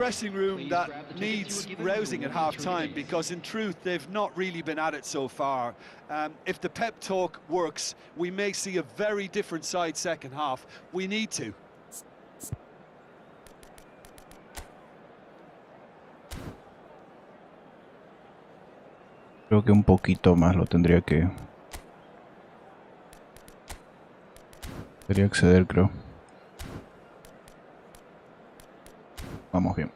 Dressing room that needs rousing at half-time, because in truth they've not really been at it so far. If the pep talk works, we may see a very different side second half. We need to. Creo que un poquito más lo tendría que acceder, creo. Vamos bien.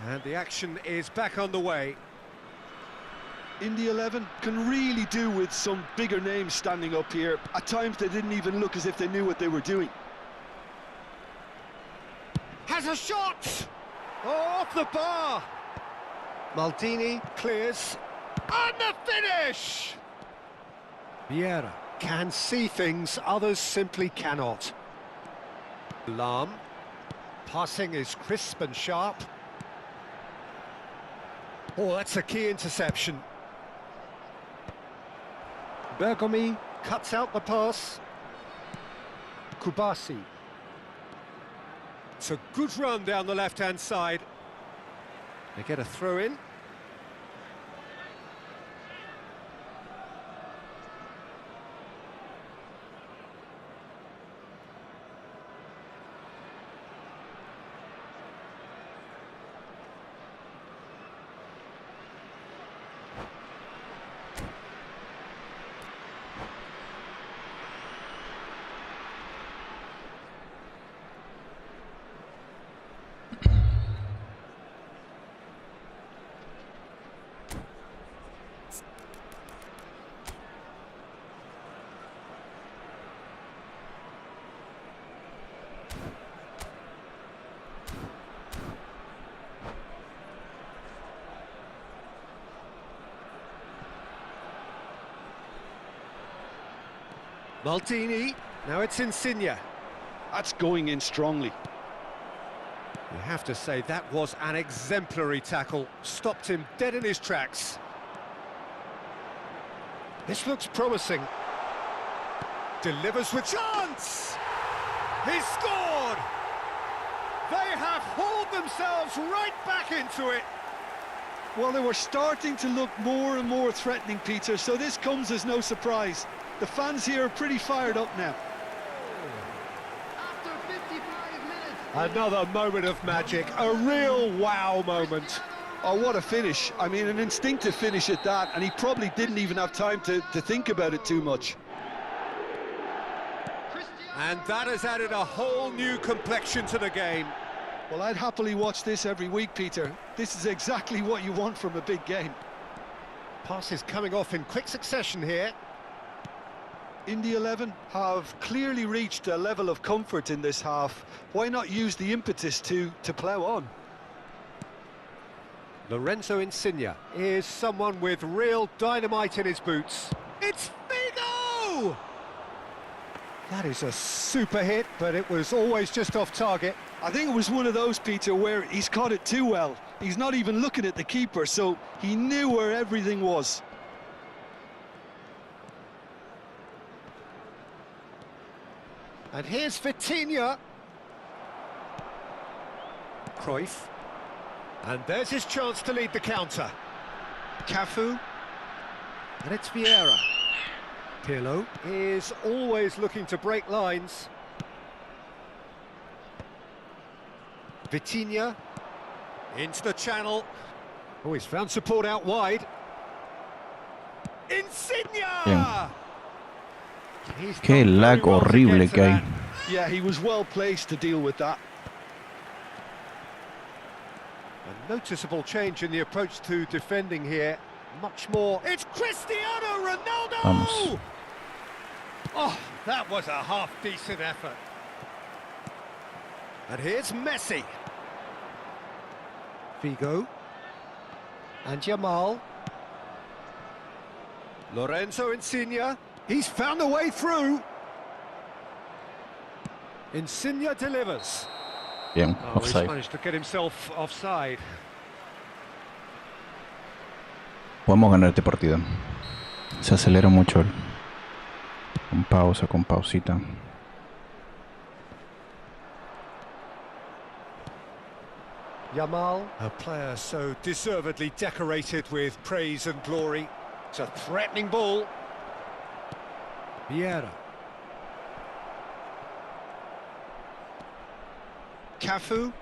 And the action is back on the way. India 11 can really do with some bigger names standing up here. At times they didn't even look as if they knew what they were doing. Has a shot! Oh, off the bar! Maldini clears. And the finish! Vieira can see things others simply cannot. Lam. Passing is crisp and sharp. Oh, that's a key interception. Bergomi cuts out the pass. Kubasi. It's a good run down the left-hand side. They get a throw in. Maldini, now it's Insigne. That's going in strongly. You have to say that was an exemplary tackle. Stopped him dead in his tracks. This looks promising. Delivers with chance! He's scored! They have hauled themselves right back into it. Well, they were starting to look more and more threatening, Peter, so this comes as no surprise. The fans here are pretty fired up now. After 55 minutes. Another moment of magic, a real wow moment. Oh, what a finish. I mean, an instinctive finish at that, and he probably didn't even have time to think about it too much. And that has added a whole new complexion to the game. Well, I'd happily watch this every week, Peter. This is exactly what you want from a big game. Passes coming off in quick succession here. India 11 have clearly reached a level of comfort in this half. Why not use the impetus to plough on? Lorenzo Insigne is someone with real dynamite in his boots. It's Figo! That is a super hit, but it was always just off target. I think it was one of those, Peter, where he's caught it too well. He's not even looking at the keeper, so he knew where everything was. And here's Vitinha. Cruyff. And there's his chance to lead the counter. Cafu. And it's Vieira. Pirlo is always looking to break lines. Vitinha. Into the channel. Oh, he's found support out wide. Insigne! Bien. Qué lag horrible que hay. Yeah, he was well placed to deal with that. A noticeable change in the approach to defending here. Much more. It's Cristiano Ronaldo! Vamos. Oh, that was a half-decent effort. And here's Messi. Figo. And Jamal. Lorenzo Insigne. He's found a way through. Insigne delivers. Bien, Oh, he's offside. managed to get himself offside. Podemos ganar este partido. Se acelera mucho él. Con pausa, con pausita. Yamal, a player so deservedly decorated with praise and glory. It's a threatening ball. Vieira. Cafu.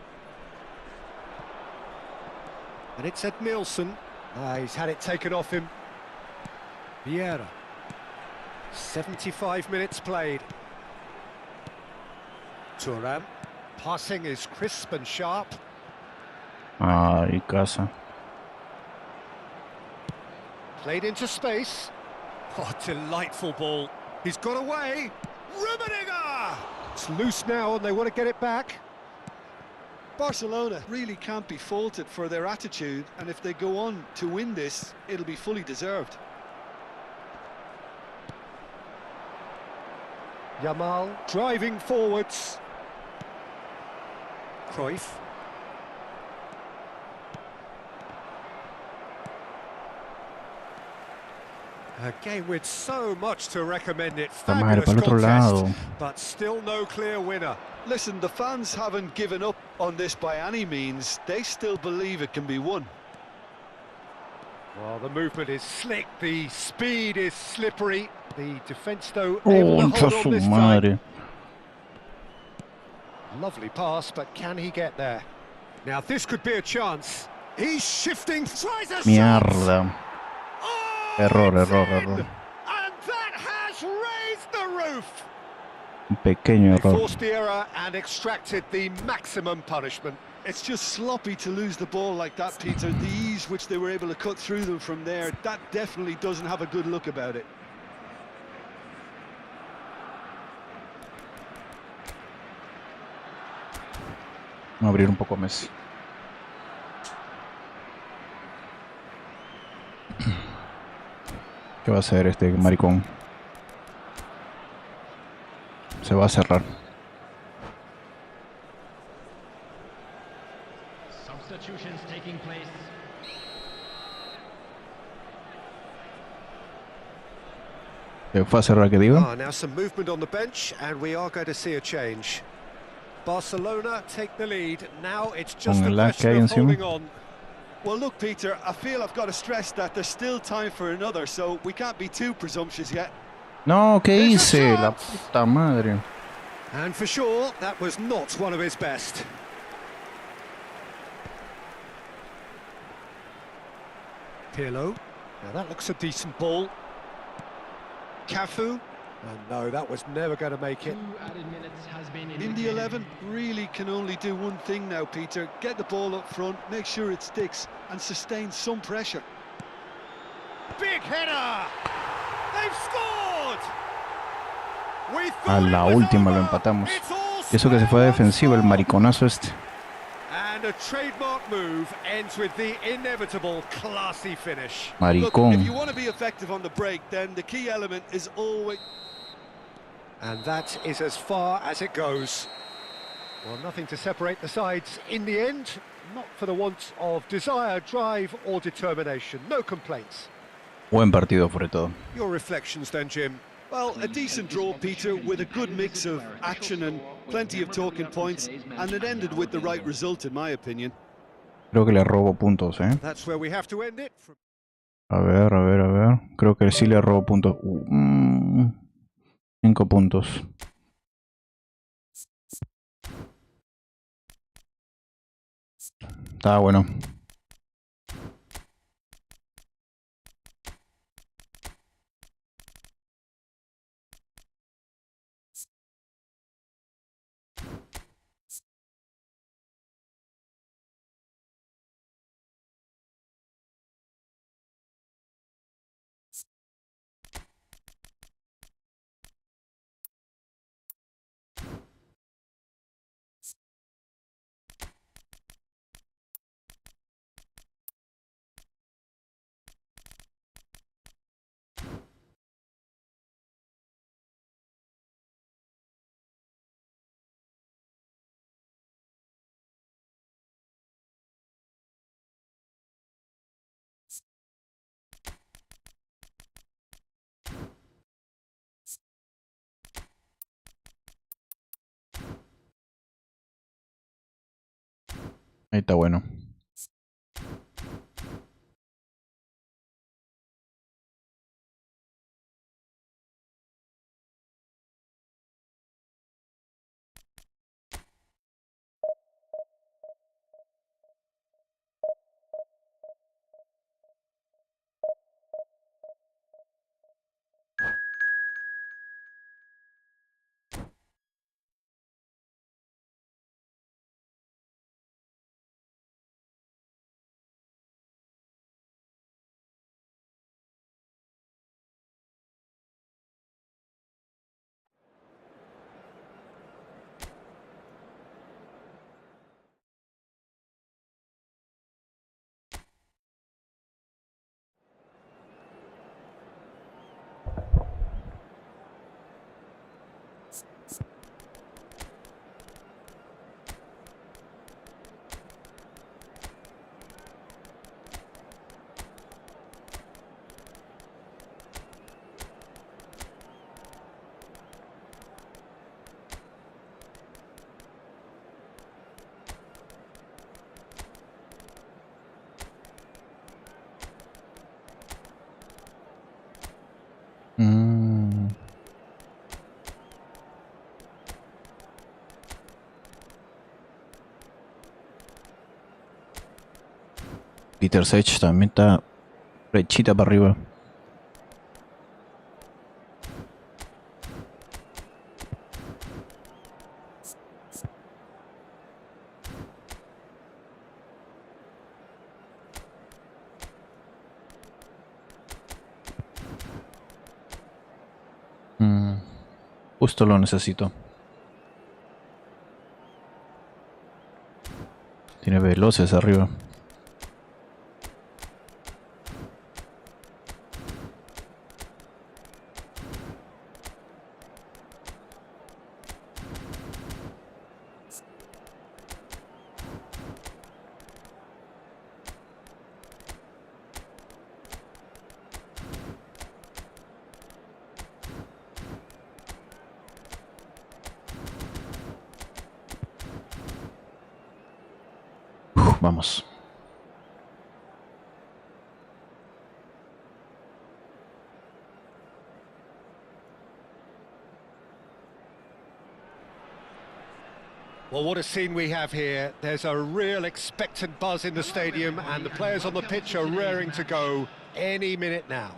And it's Ed Nielsen. He's had it taken off him. Vieira. 75 minutes played. Thuram. Passing is crisp and sharp. Ay, casa. Played into space. Oh, delightful ball. He's got away. Rummenigge! It's loose now and they want to get it back. Barcelona really can't be faulted for their attitude, and if they go on to win this, it'll be fully deserved. Yamal driving forwards. Cruyff. A game with so much to recommend it. Madre, Fabulous para el otro contest, lado. but still no clear winner. Listen, the fans haven't given up on this by any means. They still believe it can be won. Well, the movement is slick, the speed is slippery. The defence, though, able to Concha hold on su this time. madre. Lovely pass, but can he get there? Now, this could be a chance. He's shifting, tries a shot! Mierda. Oh, Error, it's error, in! error. And that has raised the roof! Un pequeño They error. forced the error and extracted the maximum punishment. It's just sloppy to lose the ball like that, Peter. The ease which they were able to cut through them from there, that definitely doesn't have a good look about it. Vamos a abrir un poco a Messi. ¿Qué va a hacer este maricón? Se va a cerrar. Substitutions taking place. ¿Se fue a cerrar, que digo? Now some movement on the bench and we are going to see a change. Barcelona take the lead. Now it's just Con a el lag que hay question of encima. holding on. Well, look, Peter, I feel I've got to stress that there's still time for another, so we can't be too presumptuous yet. No, ¿qué There's a hice? La chance. puta madre. And for sure, that was not one of his best. Pirlo. Now that looks a decent ball. Cafu. And no, that was never going to make it. 2 added minutes has been In the 11, really can only do one thing now, Peter. Get the ball up front, make sure it sticks, and sustain some pressure. Big header! They've scored! We A thought la it was última lo over. empatamos. It's all Y eso que se fue square defensivo el one-score. mariconazo este. And a trademark move ends with the inevitable classy finish. Look, if Maricón. you want to be effective on the break, then the key element is always... And that is as far as it goes. Well, nothing to separate the sides in the end, not for the want of desire, drive or determination. No complaints. Buen partido sobre todo. Your reflections then, Jim. Well, a decent draw, Peter, with a good mix of action and plenty of talking points, and it ended with the right result, in my opinion. Creo que le robo puntos, ¿eh? That's where we have to end it. A ver, a ver, a ver. Creo que sí le robo puntos. 5 puntos. Está bueno. Ahí está bueno. Peter Sage también está flechita para arriba. Justo lo necesito. Tiene veloces arriba. Vamos. Well, what a scene we have here. There's a real expectant buzz in the stadium and the players on the pitch are raring to go any minute now.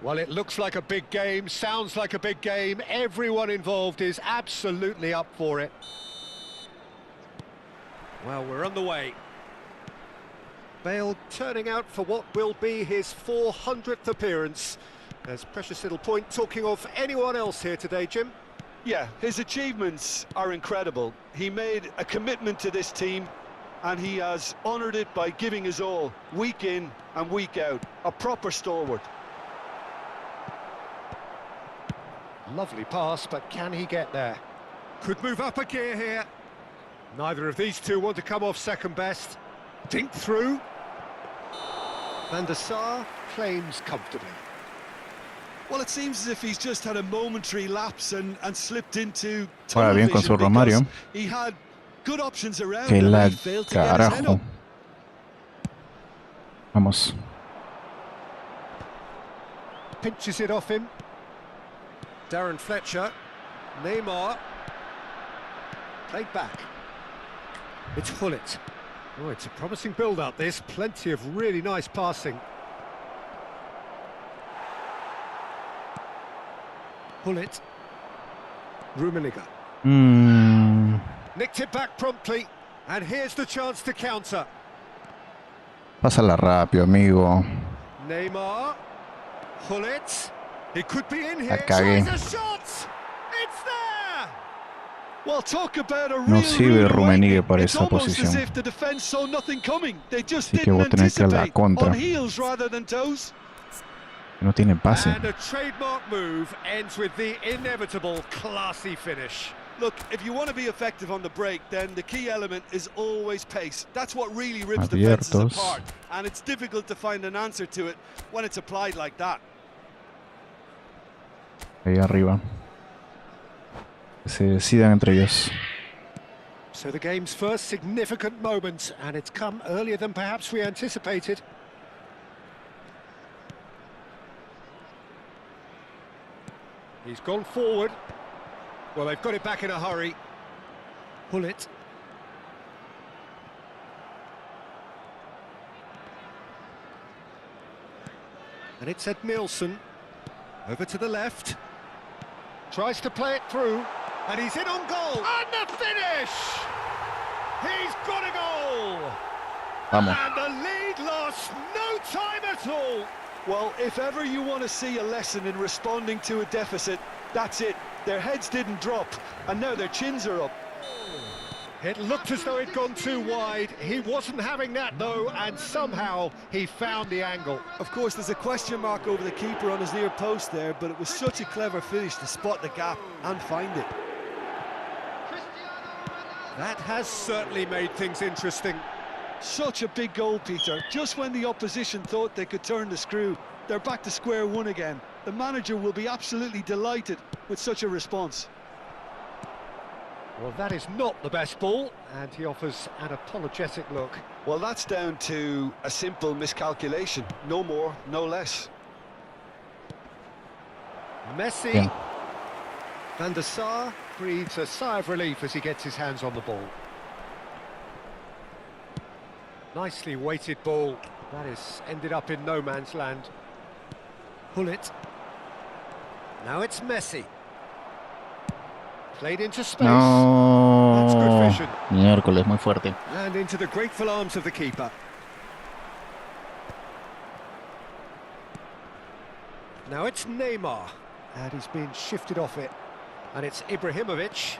Well, it looks like a big game, sounds like a big game. Everyone involved is absolutely up for it. Well, we're on the way. Bale turning out for what will be his 400th appearance. There's precious little point talking of anyone else here today, Jim. Yeah, his achievements are incredible. He made a commitment to this team and he has honoured it by giving his all, week in and week out. A proper stalwart. Lovely pass, but can he get there? Could move up a gear here. Neither of these two want to come off second best. Dink through. Van der Sar claims comfortably. Well, it seems as if he's just had a momentary lapse and slipped into Juega bien con su Romario. he had good options around Que him la and he failed to get his head carajo. up. Vamos. Pinches it off him. Darren Fletcher. Neymar. Played back. It's Hullet. Oh, it's a promising build-up, this. Plenty of really nice passing. Hullet. Rummenigge. Nicked it back promptly. And here's the chance to counter. Pásala rápido, amigo. Neymar. Hullet. He could be in La here. cagué. Tries a shot. It's there. Well, talk about a No real sirve rude Rummenigge awakening. para It's esa almost as posición. if the defense saw nothing coming. They just Así que voy a didn't tener que ir a la anticipate. contra. On heels rather than toes. No tiene pase. And a trademark move ends with the inevitable classy finish. Look, if you want to be effective on the break, then the key element is always pace. That's what really rips defenses Abiertos. apart. And it's difficult to find an answer to it when it's applied like that. Ahí arriba. Que se decidan entre ellos. So the game's first significant moment, and it's come earlier than perhaps we anticipated. He's gone forward. Well, they've got it back in a hurry. Pull it. And it's Ed Nielsen. Over to the left. Tries to play it through. And he's in on goal. And the finish! He's got a goal! Vamos. And the lead lost no time at all. Well, if ever you want to see a lesson in responding to a deficit, that's it. Their heads didn't drop, and now their chins are up. It looked as though it'd gone too wide. He wasn't having that, though, and somehow he found the angle. Of course, there's a question mark over the keeper on his near post there, but it was such a clever finish to spot the gap and find it. That has certainly made things interesting. Such a big goal, Peter. Just when the opposition thought they could turn the screw, they're back to square one again. The manager will be absolutely delighted with such a response. Well, that is not the best ball, and he offers an apologetic look. Well, that's down to a simple miscalculation. No more, no less. Messi. Yeah. Van der Sar breathes a sigh of relief as he gets his hands on the ball. Nicely weighted ball. That has ended up in no man's land. Pull it. Now it's Messi. Played into space. That's good No. vision. Miércoles, muy fuerte. And into the grateful arms of the keeper. Now it's Neymar. And he's been shifted off it. And it's Ibrahimovic.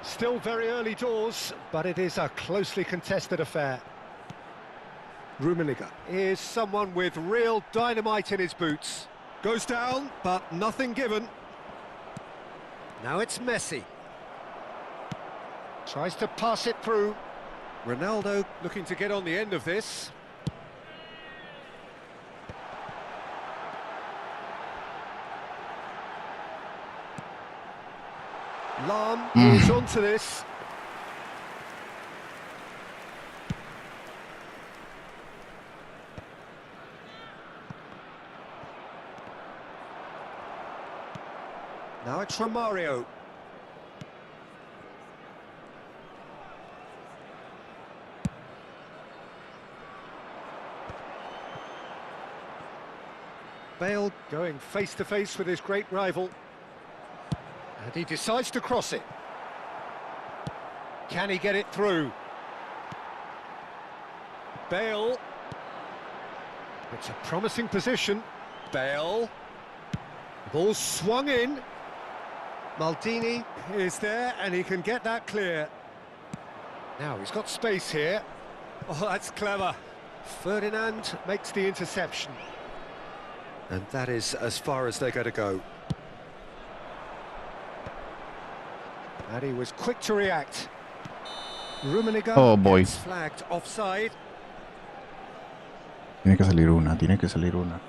Still very early doors, but it is a closely contested affair. Rummenigge is someone with real dynamite in his boots. Goes down, but nothing given. Now it's Messi. Tries to pass it through. Ronaldo looking to get on the end of this. Lam is onto this. Now it's Romario. Bale going face to face with his great rival. And he decides to cross it. Can he get it through? Bale. It's a promising position. Bale. The ball swung in. Maldini is there and he can get that clear. Now he's got space here. Oh, that's clever. Ferdinand makes the interception. And that is as far as they're going to go. And he was quick to react. Rummenigge Oh, boy. gets flagged offside. Tiene que salir una, tiene que salir una.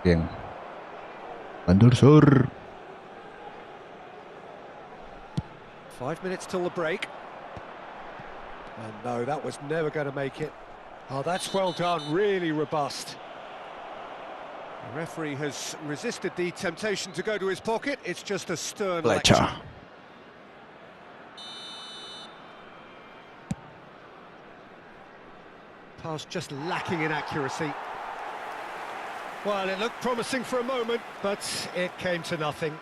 Bien. Van der Sar. 5 minutes till the break. And no, that was never going to make it. Oh, that's well done, really robust. The referee has resisted the temptation to go to his pocket. It's just a stern lecture. Flecha. Pass just lacking in accuracy. Well, it looked promising for a moment, but it came to nothing.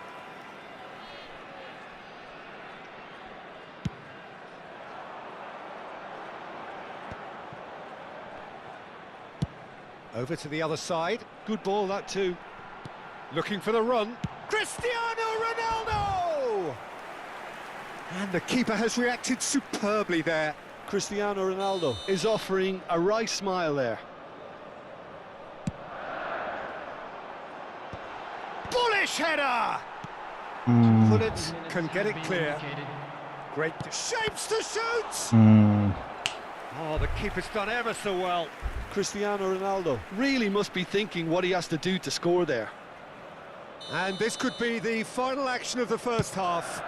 Over to the other side. Good ball, that too. Looking for the run. Cristiano Ronaldo! And the keeper has reacted superbly there. Cristiano Ronaldo is offering a wry smile there. Bullish header! Put it, can get it clear. Great shapes to shoot! Oh, the keeper's done ever so well. Cristiano Ronaldo really must be thinking what he has to do to score there. And this could be the final action of the first half.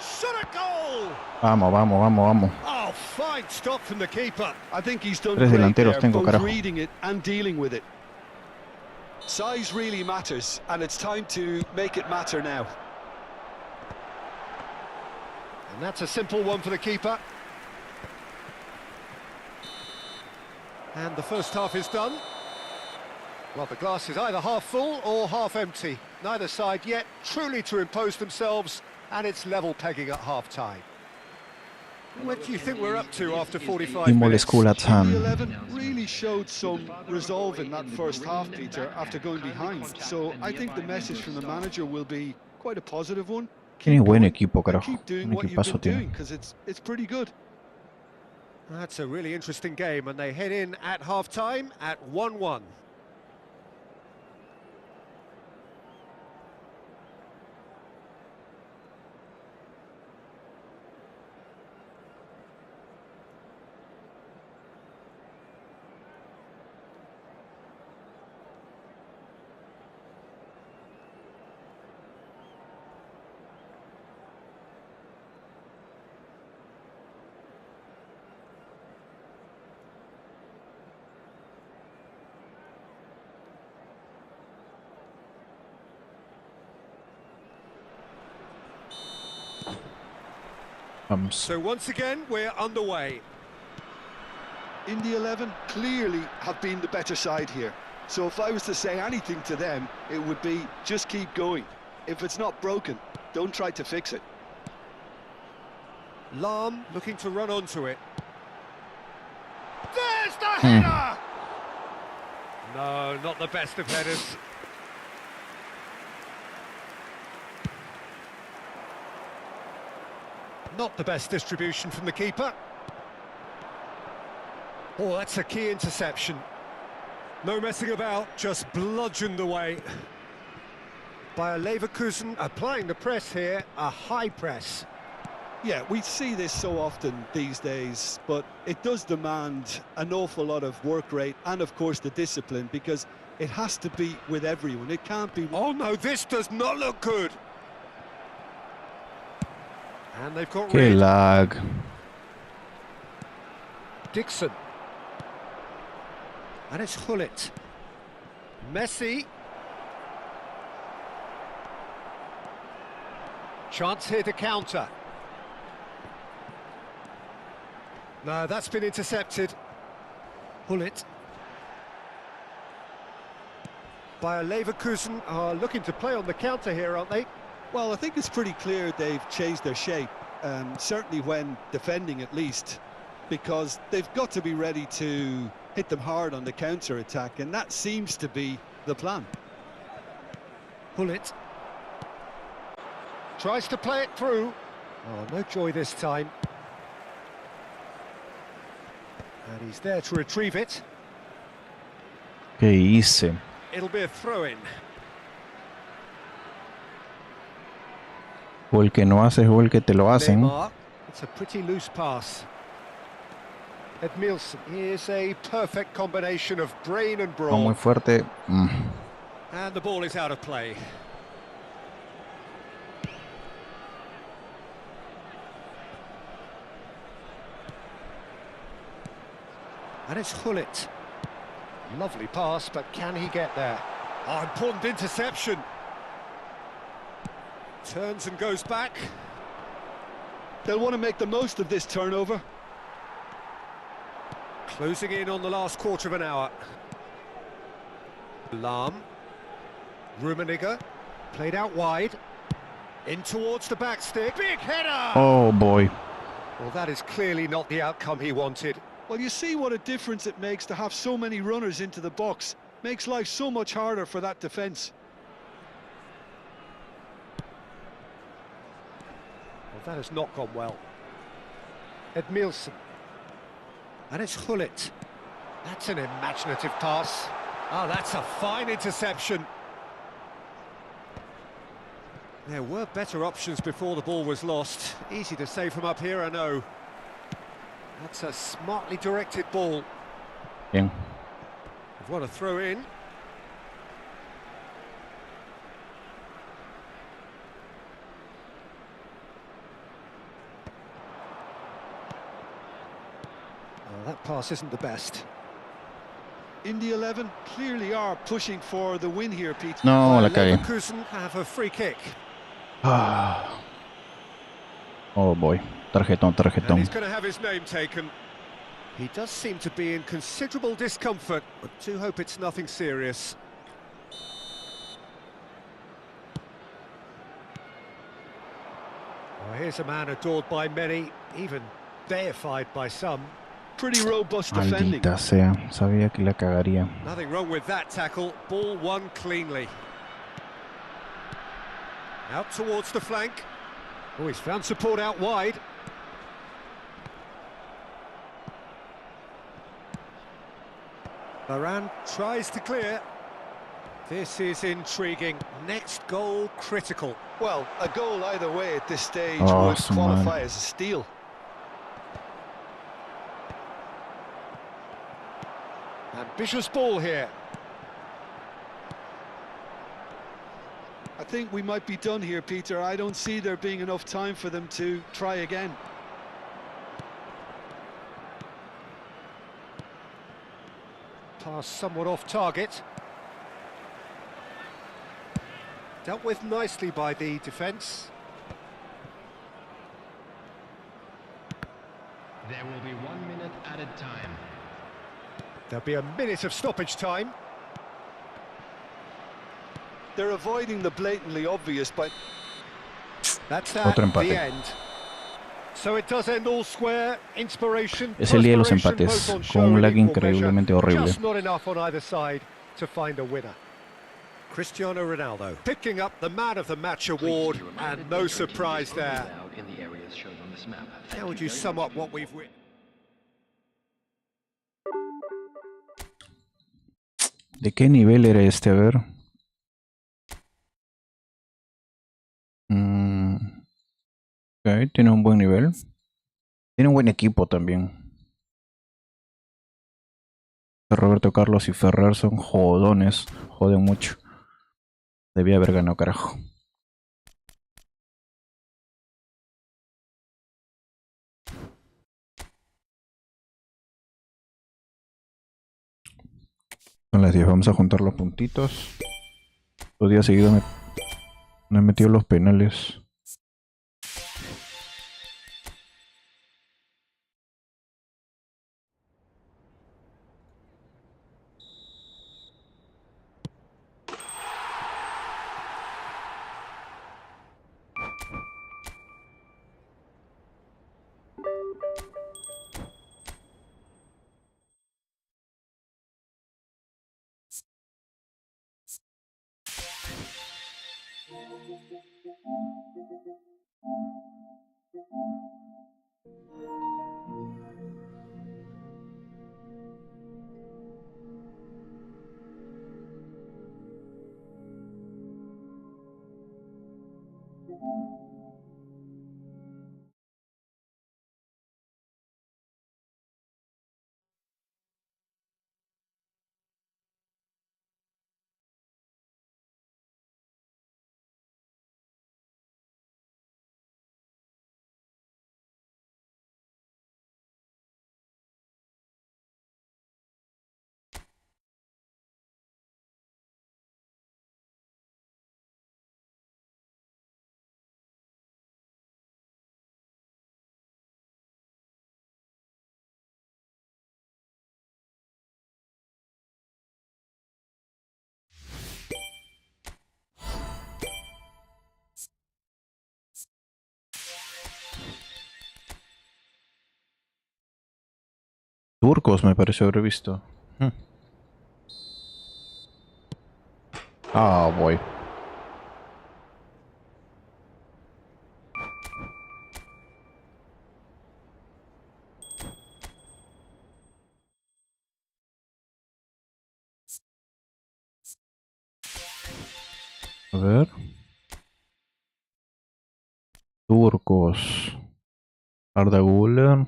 Shot a goal! Vamos, vamos, vamos, vamos. Oh, fine stop from the keeper. I think he's done Tres great delanteros there, tengo, both carajo. reading it and dealing with it. Size really matters, and it's time to make it matter now. And that's a simple one for the keeper. And the first half is done. Well, the glass is either half full or half empty. Neither side yet truly to impose themselves, and it's level pegging at half-time. What do you think we're up to after 45 Imo minutes? Leskulat The Ham. 11 really showed some resolve in that first half, Peter, after going behind. So I think the message from the manager will be quite a positive one. Tiene Keep buen going equipo, and carajo. keep doing Un what you've equipazo been tiene. doing, because it's pretty good. That's a really interesting game, and they head in at half-time at 1-1. Vamos. So once again, we're underway. In the 11, clearly have been the better side here. So if I was to say anything to them, it would be just keep going. If it's not broken, don't try to fix it. Lahm looking to run onto it. There's the header! No, not the best of headers. Not the best distribution from the keeper. Oh, that's a key interception. No messing about, just bludgeoned away. Bayer Leverkusen applying the press here, a high press. Yeah, we see this so often these days, but it does demand an awful lot of work rate and, of course, the discipline, because it has to be with everyone. It can't be... Oh no, this does not look good. And they've got Qué rid. lag. Dixon. And it's Hullet. Messi. Chance here to counter. No, that's been intercepted. Hullet. Bayer Leverkusen are looking to play on the counter here, aren't they? Well, I think it's pretty clear they've changed their shape, certainly when defending at least, because they've got to be ready to hit them hard on the counter-attack, and that seems to be the plan. Hullet. Tries to play it through. Oh, no joy this time. And he's there to retrieve it. ¿Qué hice? It'll be a throw-in. O el que no haces o el que te lo hacen. Neymar. It's a pretty loose pass. Edmilson. Here's a perfect combination of brain and Va muy brawn. fuerte. And the ball is out of play. And it's Hullet. Lovely pass, but can he get there? Oh, important interception. Turns and goes back. They'll want to make the most of this turnover. Closing in on the last quarter of an hour. Lahm. Rummenigge. Played out wide. In towards the back stick. Big header! Oh boy. Well, that is clearly not the outcome he wanted. Well, you see what a difference it makes to have so many runners into the box. Makes life so much harder for that defence. Well, that has not gone well. Edmilson. And it's Hullet. That's an imaginative pass. Oh, that's a fine interception. There were better options before the ball was lost. Easy to say from up here, I know. That's a smartly directed ball. Bien. What a throw in. Well, that pass isn't the best. In the 11 clearly are pushing for the win here, Pete. No, la cagué. Leverkusen have a free kick. Ah. Oh boy. Tarjetón, And tarjetón. he's going to have his name taken. He does seem to be in considerable discomfort, but do hope it's nothing serious. Well, here's a man adored by many, even deified by some. Pretty robust defending. Maldita sea. Sabía que la cagaría. Nothing wrong with that tackle. Ball won cleanly. Out towards the flank. Oh, he's found support out wide. Varane tries to clear. This is intriguing. Next goal critical. Well, a goal either way at this stage Oh, would some qualify man. as a steal. Ambitious ball here. I think we might be done here, Peter. I don't see there being enough time for them to try again. Pass somewhat off target. Dealt with nicely by the defence. There will be 1 minute added time. There'll be a minute of stoppage time. They're avoiding the blatantly obvious, but That's that, Otro empate. the end. So it does end all square. Inspiration, Es el día de los perspiration, empates, both on con show un in lag equal increíblemente measure. horrible. Just not enough on either side to find a winner. Cristiano Ronaldo picking up the Man of the Match award, and no surprise there. How would you sum up what we've witnessed? ¿De qué nivel era este? A ver. Ok, tiene un buen nivel. Tiene un buen equipo también. Roberto Carlos y Ferrer son jodones. Joden mucho. Debía haber ganado, carajo. Son las 10. Vamos a juntar los puntitos. 2 días seguidos me he metido los penales. Turcos me pareció haber visto. Ah, voy. A ver. Turcos. Arda Güler.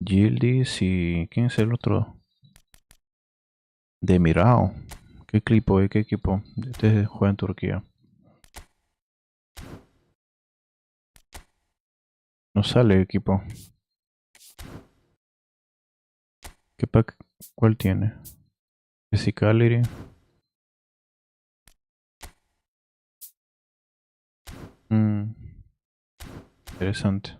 Yildiz y... ¿quién es el otro? Demirao. ¿Qué equipo? ¿Qué equipo? Este juega en Turquía. No sale equipo. ¿Qué pack? ¿Cuál tiene? Physicality. Interesante.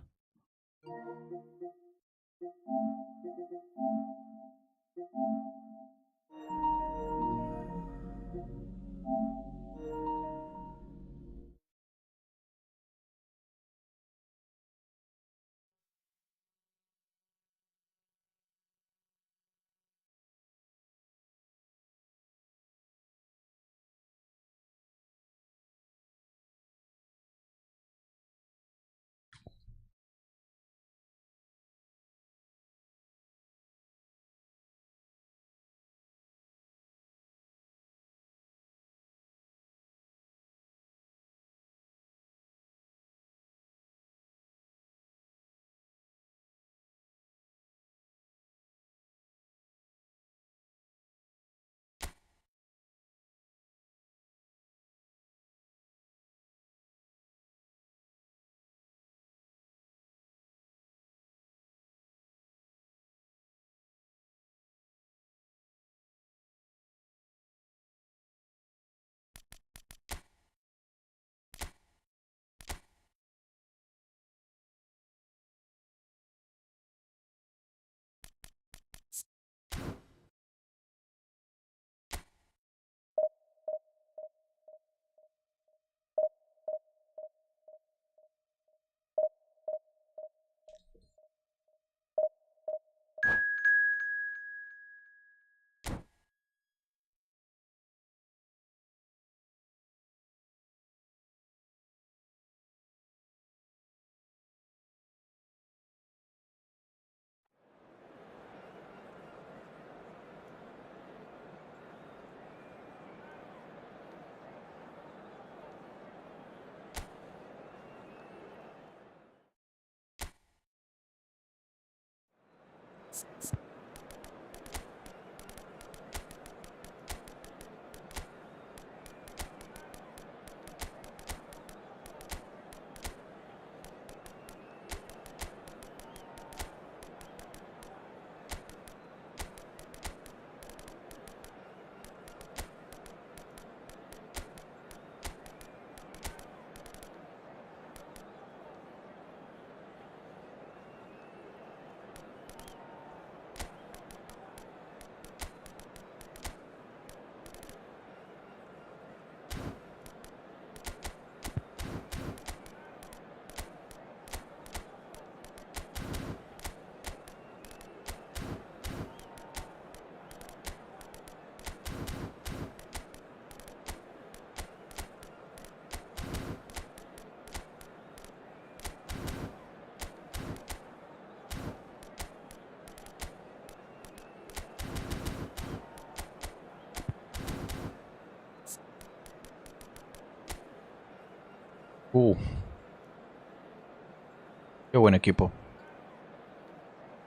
Qué buen equipo.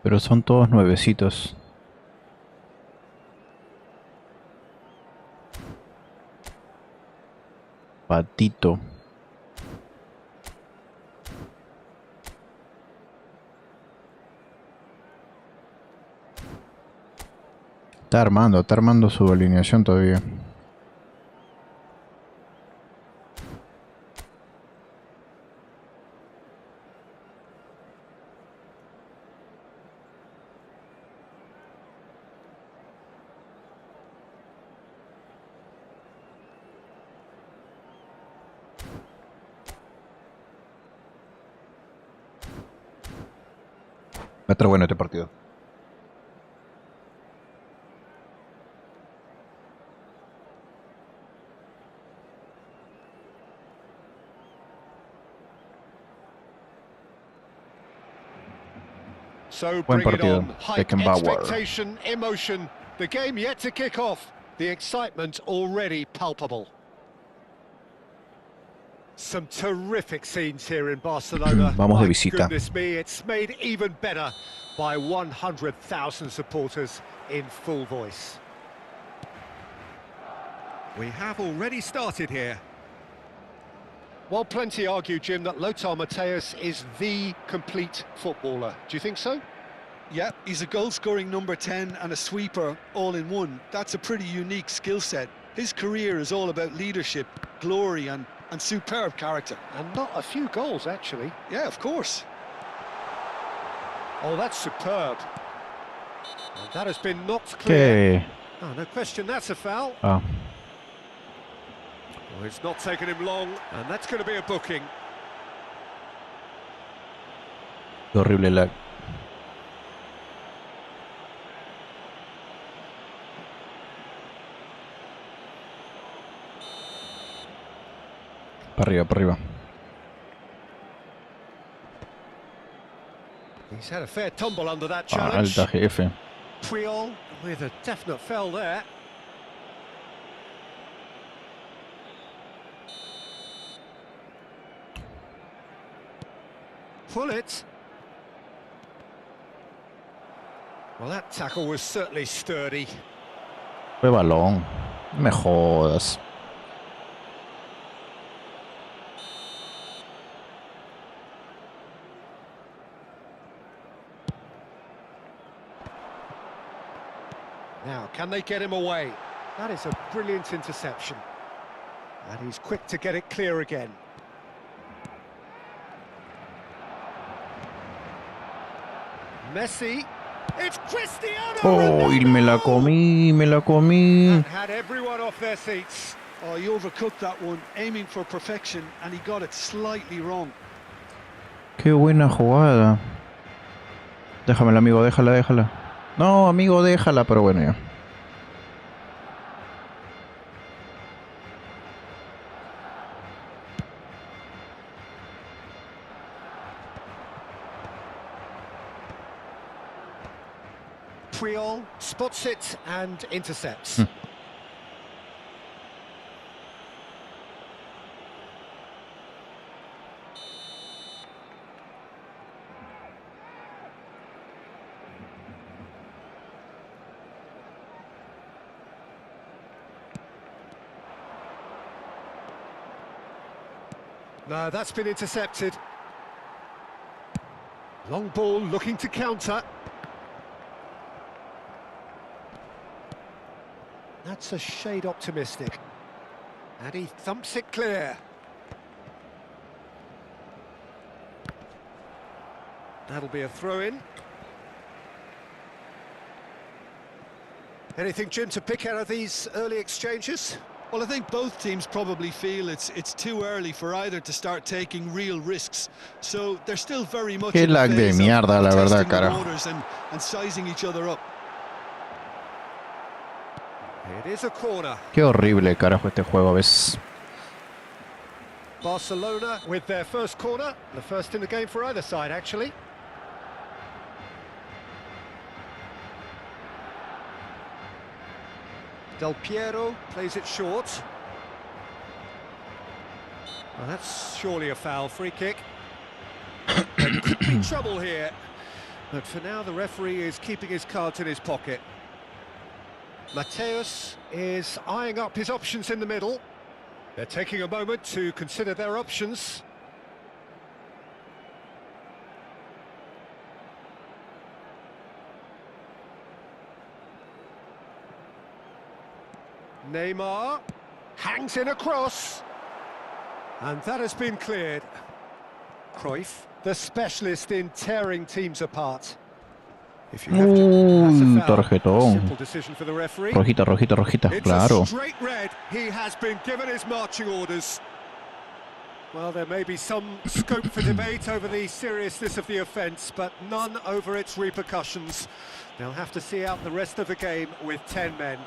Pero son todos nuevecitos. Patito. Está armando su alineación todavía. Va a estar bueno este partido. So Buen bring it partido. on. Hype, Beckenbauer. expectation, emotion. The game yet to kick off. The excitement already palpable. Some terrific scenes here in Barcelona. Vamos de My visita. goodness me, it's made even better by 100,000 supporters in full voice. We have already started here. Well, plenty argue, Jim, that Lothar Matthäus is the complete footballer. Do you think so? Yeah, he's a goal-scoring number 10 and a sweeper all in one. That's a pretty unique skill set. His career is all about leadership, glory and superb character. And not a few goals, actually. Yeah, of course. Oh, that's superb. And that has been knocked clear. ¿Qué? Oh, no question, that's a foul. Ah, Well, it's not taken him long, and that's going to be a booking. qué horrible lag. Para arriba, para arriba. He's had a fair tumble under that Ah, challenge. alta jefe. Puyol with a definite foul there. Pull it. Well, that tackle was certainly sturdy. Fue balón. No me jodas. Now, can they get him away? That is a brilliant interception. And he's quick to get it clear again. Messi. It's Cristiano Oh, y me la Ronaldo! comí, me la comí. And had everyone off their seats. Oh, he overcooked that one, aiming for perfection, and he got it slightly wrong. Qué buena jugada. Déjamela, amigo, déjala, déjala. No, amigo, déjala, pero bueno, ya. Puyol spots it and intercepts. No, that's been intercepted. Long ball looking to counter. That's a shade optimistic. And he thumps it clear. That'll be a throw-in. Anything, Jim, to pick out of these early exchanges? Well, I think both teams probably feel it's too early for either to start taking real risks. So they're still very much Qué in the lag de phase of mierda, la verdad, testing the carajo. waters and sizing each other up. It is a corner. Qué horrible, carajo, este juego a veces. Barcelona with their first corner. The first in the game for either side, actually. Del Piero plays it short. Well, that's surely a foul. Free kick. There could be trouble here. But for now, the referee is keeping his cards in his pocket. Mateus is eyeing up his options in the middle. They're taking a moment to consider their options. Neymar hangs in a cross. And that has been cleared. Cruyff, the specialist in tearing teams apart. If you have to, that's a foul. Tarjetón. Simple decision for the referee. Rojita, rojita, rojita, It's claro. a straight red. He has been given his marching orders. Well, there may be some scope for debate over the seriousness of the offence, but none over its repercussions. They'll have to see out the rest of the game with 10 men.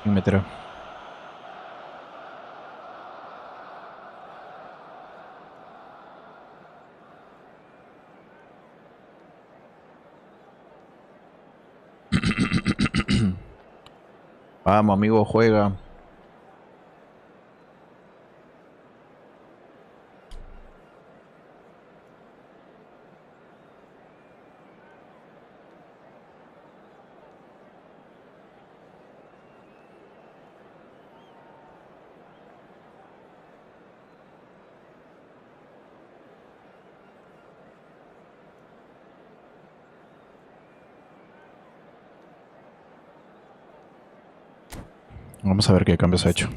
Meterá. Vamos, amigo, juega. Vamos a ver qué cambios ha hecho.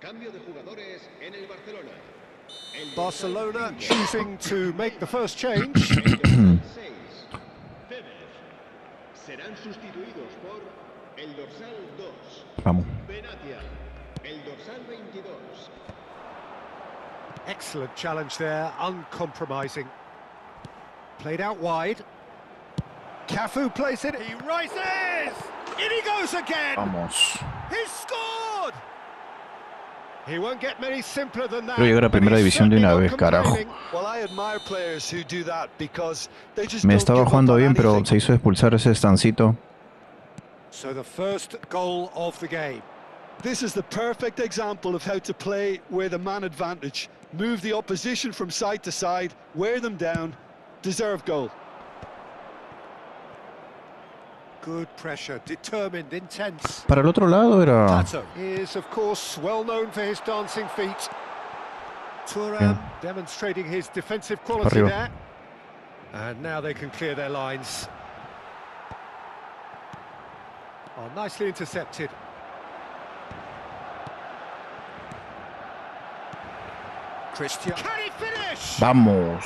Cambio de jugadores en el Barcelona. Barcelona choosing to make the first change. Serán sustituidos por el dorsal 2. Vamos. Benatia, el dorsal 22. Excellent challenge there, uncompromising. Played out wide. Cafu plays it, he rises! In he goes again! Vamos. He scored! He won't get many simpler than that. Quiero llegar a primera división de una vez, carajo. Well, I admire players who do that because they just Me don't estaba give up jugando on bien, pero anything. se hizo expulsar ese estancito. So the first goal of the game. This is the perfect example of how to play with a man advantage. Move the opposition from side to side, wear them down, deserve goal. Good pressure, determined, intense. Para el otro lado era... Tato is, of course, well known for his dancing feet. Thuram demonstrating his defensive quality Arriba. there. And now they can clear their lines. Oh, nicely intercepted. Christian. Can he finish? Vamos.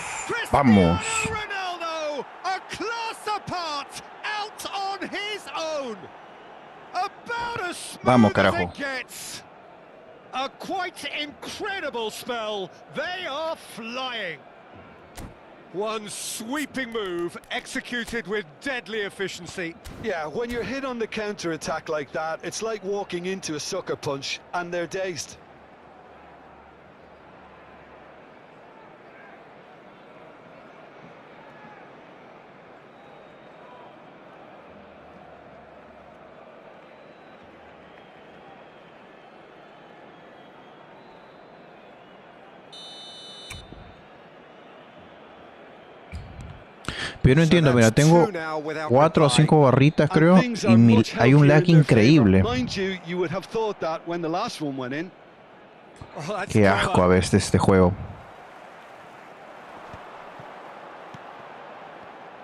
Vamos. Cristiano Ronaldo, a class apart, out on his own. About as smooth Vamos, as carajo. it gets. A quite incredible spell. They are flying. One sweeping move executed with deadly efficiency. Yeah, when you're hit on the counter-attack like that, it's like walking into a sucker punch and they're dazed. Pero yo no entiendo, mira, tengo 4 o 5 barritas, creo, And things are y much hay un healthier lag in their favour. increíble. Mind you, you would have thought that when the last one went in. Oh, that's Qué asco a veces este juego.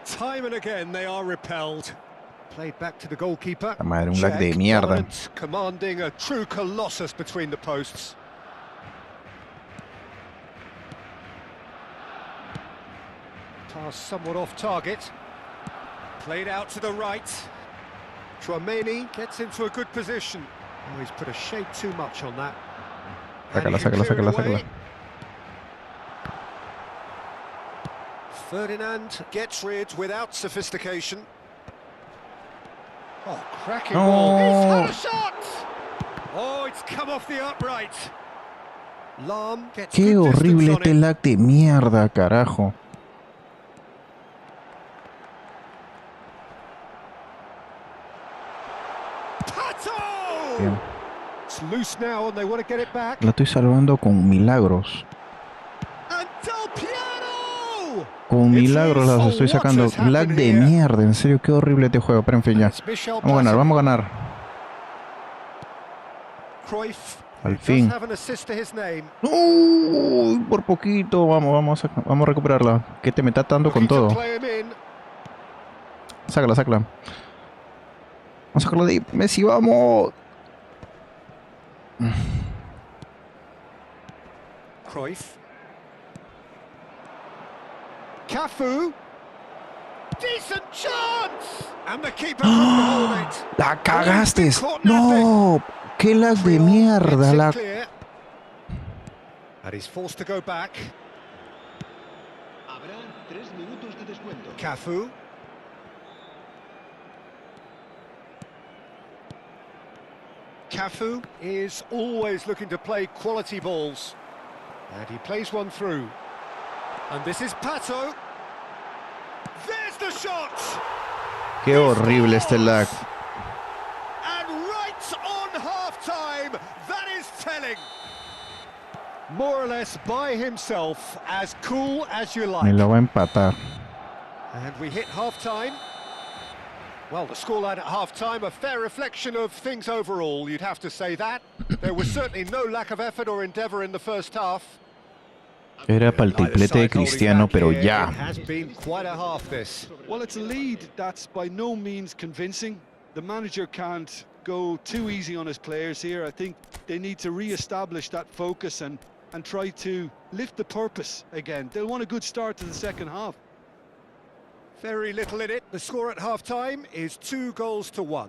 Time and again they are repelled. Played back to the goalkeeper. La madre, un lag de Check. mierda. Dominant, commanding a true colossus between the posts. Pass somewhat off target. Played out to the right. Chouameni gets into a good position. Oh, he's put a shade too much on that. And Sácala, he can sácala, clear it sácala, away. sácala. Ferdinand gets rid without sophistication. Oh, cracking No. ball. He's had a shot! Oh, it's come off the upright. Lam gets Qué good distance horrible on este it. lag de mierda, carajo. Pato! Bien. It's loose now and they want to get it back. La estoy salvando con milagros. And Del Piero! Con milagros las estoy sacando. Lag de mierda, en serio, qué horrible este juego. Pero en fin, ya. It's Michel Vamos a ganar, Platini. vamos a ganar. Cruyff Al does fin. have an assist to his name. Uy, por poquito. Vamos a recuperarla. Que te me está dando con Looking to todo. play him in. Sácala, sácala. Vamos a sacarlo de ahí. Messi, vamos. Cruyff. Cafu. Decent chance! And the keeper couldn't hold it. La cagaste. Caught No. Qué lag de mierda. La... Clear. And he's forced to go back. Habrá 3 minutos de descuento. Cafu. Cafu is always looking to play quality balls. And he plays one through. And this is Pato. There's the shot! Qué horrible este lag. And right on half-time, that is more or less by himself, as cool as you Ni like. lo va a empatar. And we hit half-time. Well, the scoreline at half-time, a fair reflection of things overall, you'd have to say that. There was certainly no lack of effort or endeavour in the first half. Era para el Neither triplete de side holding Cristiano, back pero here. ya. It has been quite a half, this. Well, it's a lead that's by no means convincing. The manager can't go too easy on his players here. I think they need to re-establish that focus and try to lift the purpose again. They'll want a good start to the second half. Very little in it. The score at half-time is 2-1.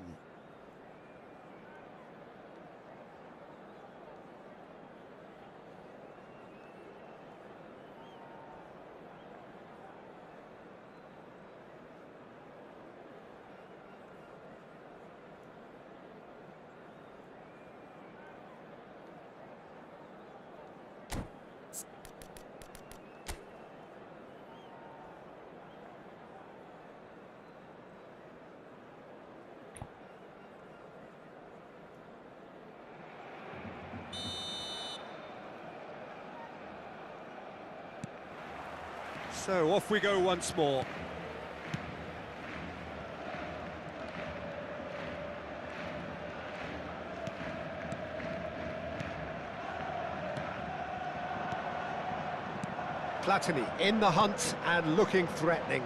So off we go once more. Platini in the hunt and looking threatening.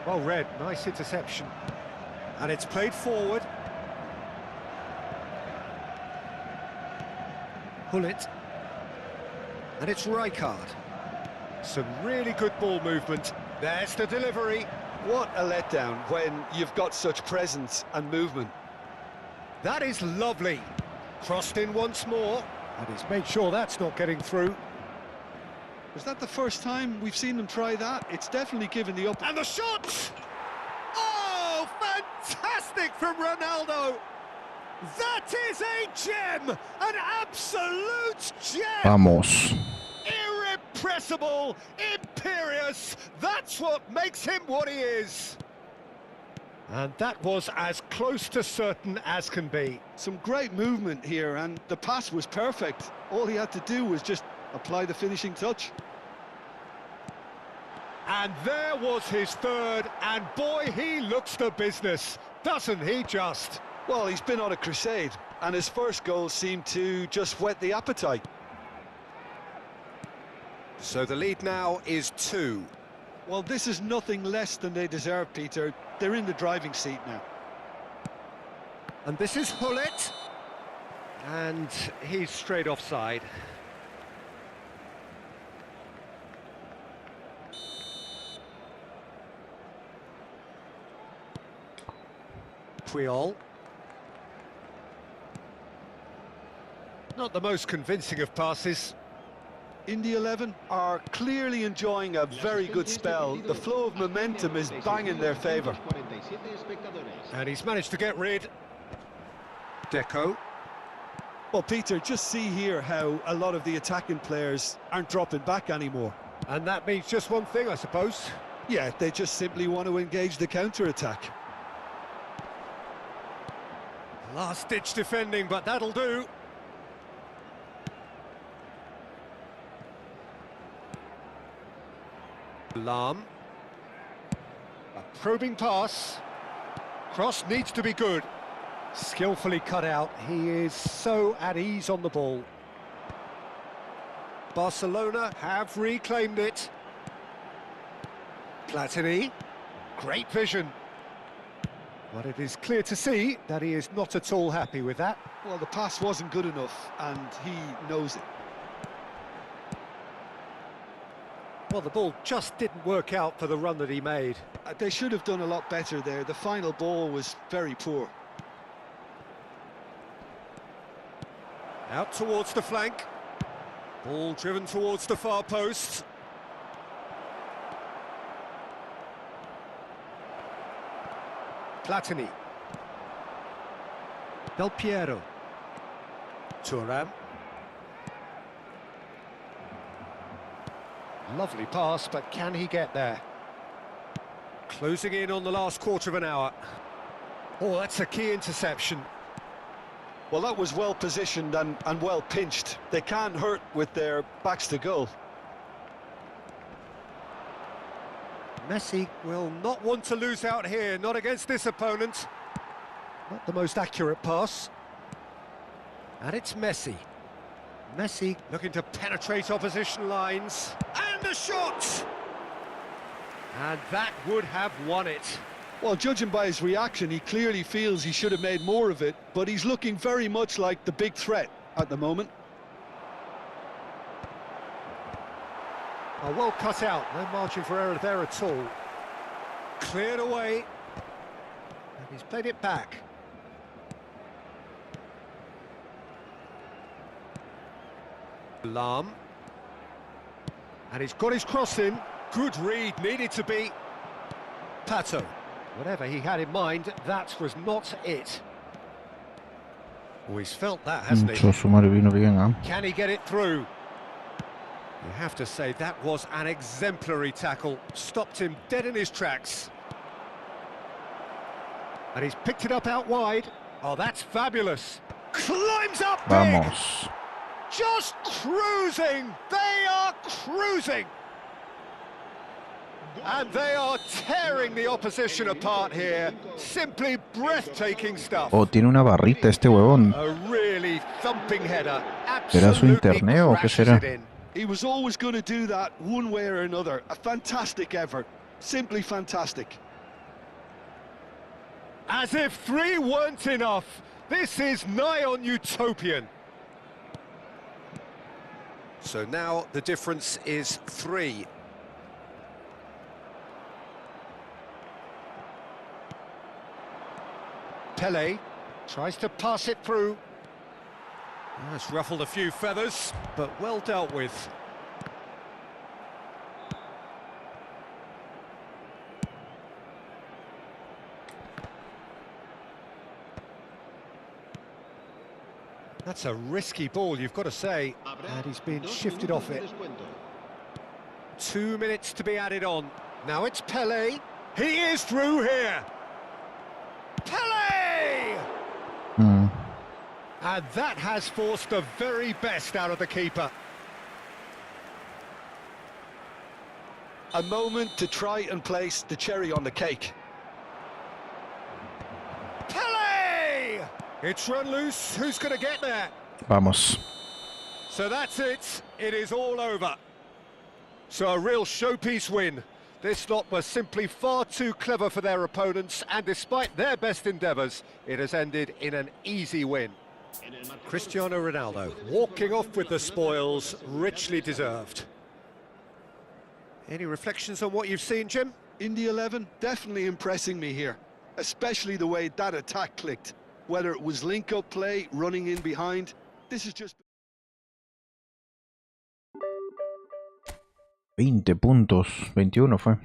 Well read, nice interception. And it's played forward. Hullet. And it's Rijkaard. Some really good ball movement. There's the delivery. What a letdown when you've got such presence and movement. That is lovely. Crossed in once more. And he's made sure that's not getting through. Was that the first time we've seen them try that? It's definitely given the up. And the shot! Oh, fantastic from Ronaldo! That is a gem! An absolute gem! Vamos. Irrepressible, imperious, that's what makes him what he is. And that was as close to certain as can be. Some great movement here, and the pass was perfect. All he had to do was just apply the finishing touch. And there was his third, and boy, he looks the business, doesn't he just? Well, he's been on a crusade, and his first goal seemed to just whet the appetite. So the lead now is 2. Well, this is nothing less than they deserve, Peter. They're in the driving seat now. And this is Hullet. And he's straight offside. Puyol. Not the most convincing of passes. In the 11 are clearly enjoying a very good spell. The flow of momentum is bang in their favour. And he's managed to get rid. Deco. Well, Peter, just see here how a lot of the attacking players aren't dropping back anymore. And that means just one thing, I suppose. Yeah, they just simply want to engage the counter-attack. Last-ditch defending, but that'll do. Lam. A probing pass. Cross needs to be good. Skillfully cut out. He is so at ease on the ball. Barcelona have reclaimed it. Platini. Great vision. But it is clear to see that he is not at all happy with that. Well, the pass wasn't good enough, and he knows it. Well, the ball just didn't work out for the run that he made. They should have done a lot better there. The final ball was very poor. Out towards the flank. Ball driven towards the far post. Platini. Del Piero. Thuram. Lovely pass, but can he get there? Closing in on the last quarter of an hour. Oh, that's a key interception. Well, that was well positioned and well pinched. They can't hurt with their backs to goal. Messi will not want to lose out here, not against this opponent. Not the most accurate pass. And it's Messi. Messi looking to penetrate opposition lines. And the shot! And that would have won it. Well, judging by his reaction, he clearly feels he should have made more of it, but he's looking very much like the big threat at the moment. Oh, well cut out, no margin for error there at all. Cleared away. And he's played it back. Lam. And he's got his cross in. Good read, needed to be. Pato. Whatever he had in mind, that was not it. Oh, he's felt that, hasn't he? Can he get it through? You have to say that was an exemplary tackle. Stopped him dead in his tracks. And he's picked it up out wide. Oh, that's fabulous. Climbs up big. Vamos. Just cruising. They are cruising. And they are tearing the opposition apart here. Simply breathtaking stuff. Oh, tiene una barrita este huevón. A really thumping header. ¿Será su internet o qué será? He was always going to do that one way or another. A fantastic effort. Simply fantastic. As if 3 weren't enough. This is nigh on utopian. So now the difference is 3. Pele tries to pass it through. Oh, it's ruffled a few feathers, but well dealt with. That's a risky ball, you've got to say. And he's been shifted off it. 2 minutes to be added on. Now it's Pele. He is through here. Pele! And that has forced the very best out of the keeper. A moment to try and place the cherry on the cake. Pele! It's run loose. Who's going to get there? Vamos. So that's it. It is all over. So a real showpiece win. This lot were simply far too clever for their opponents, and despite their best endeavours, it has ended in an easy win. Cristiano Ronaldo walking off with the spoils, richly deserved. Any reflections on what you've seen, Jim? In the 11, definitely impressing me here, especially the way that attack clicked. Whether it was link-up play, running in behind, this is just... 20 puntos, 21 fue.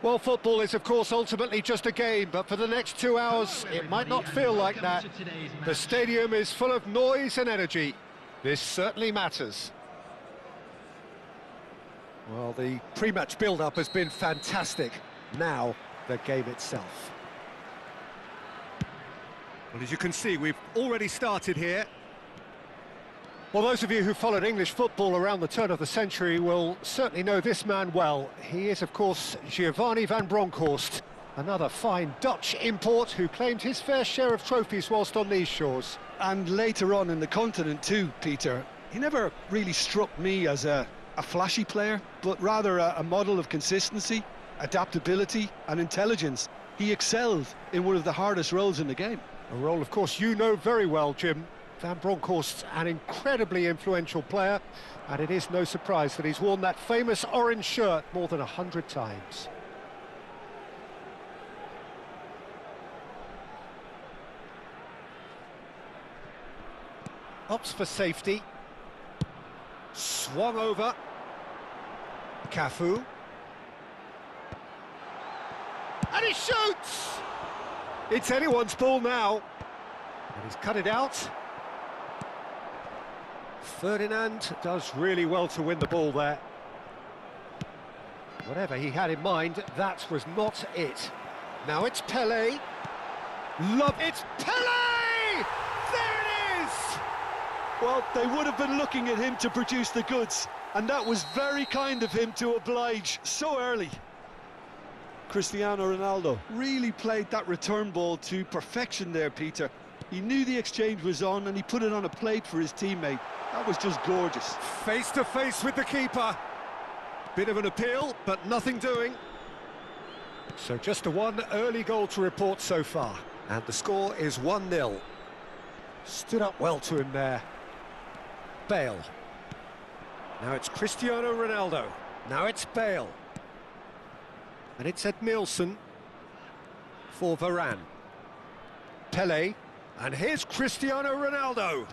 Well, football is, of course, ultimately just a game, but for the next 2 hours, it might not feel like that. The stadium is full of noise and energy. This certainly matters. Well, the pre-match build-up has been fantastic. Now, the game itself. Well, as you can see, we've already started here. Well, those of you who followed English football around the turn of the century will certainly know this man well. He is, of course, Giovanni van Bronckhorst, another fine Dutch import who claimed his fair share of trophies whilst on these shores. And later on in the continent too, Peter. He never really struck me as a flashy player, but rather a model of consistency, adaptability and intelligence. He excelled in one of the hardest roles in the game. A role, of course, you know very well, Jim. Van Bronckhorst's an incredibly influential player, and it is no surprise that he's worn that famous orange shirt more than 100 times. Opts for safety. Swung over. Cafu. And he shoots! It's anyone's ball now. And he's cut it out. Ferdinand does really well to win the ball there. Whatever he had in mind, that was not it. Now it's Pelé. It's Pelé! There it is! Well, they would have been looking at him to produce the goods, and that was very kind of him to oblige so early. Cristiano Ronaldo really played that return ball to perfection there, Peter. He knew the exchange was on and he put it on a plate for his teammate. That was just gorgeous. Face to face with the keeper. Bit of an appeal, but nothing doing. So just the one early goal to report so far. And the score is 1-0. Stood up well to him there. Bale. Now it's Cristiano Ronaldo. Now it's Bale. And it's Edmilson for Varane. Pelé. And here's Cristiano Ronaldo.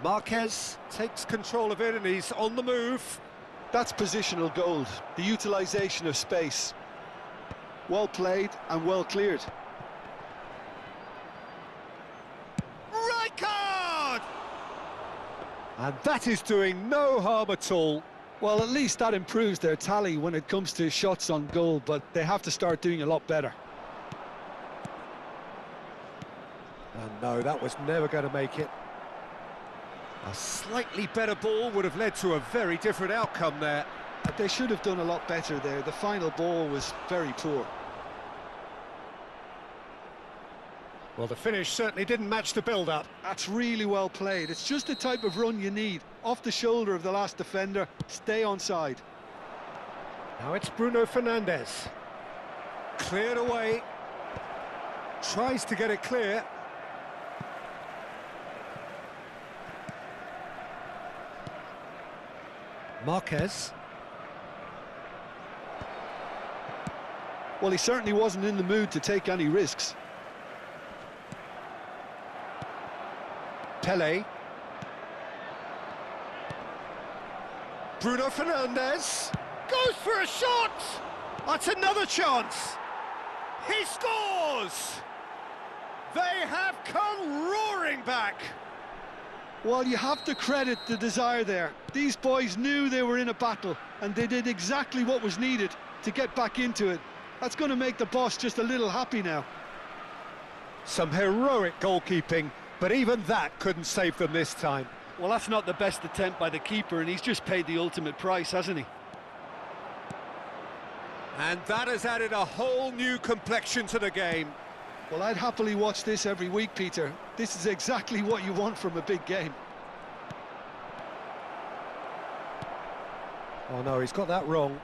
Marquez takes control of it and he's on the move. That's positional gold, the utilisation of space. Well played and well cleared. Rijkaard! And that is doing no harm at all. Well, at least that improves their tally when it comes to shots on goal, but they have to start doing a lot better. And no, that was never going to make it. A slightly better ball would have led to a very different outcome there. They should have done a lot better there. The final ball was very poor. Well, the finish certainly didn't match the build-up. That's really well played. It's just the type of run you need. Off the shoulder of the last defender, stay onside. Now it's Bruno Fernandes. Cleared away. Tries to get it clear. Marquez. Well, he certainly wasn't in the mood to take any risks. Pelé. Bruno Fernandes goes for a shot. That's another chance. He scores. They have come roaring back. Well, you have to credit the desire there. These boys knew they were in a battle, and they did exactly what was needed to get back into it. That's going to make the boss just a little happy now. Some heroic goalkeeping, but even that couldn't save them this time. Well, that's not the best attempt by the keeper, and he's just paid the ultimate price, hasn't he? And that has added a whole new complexion to the game. Well, I'd happily watch this every week, Peter. This is exactly what you want from a big game. Oh no, he's got that wrong.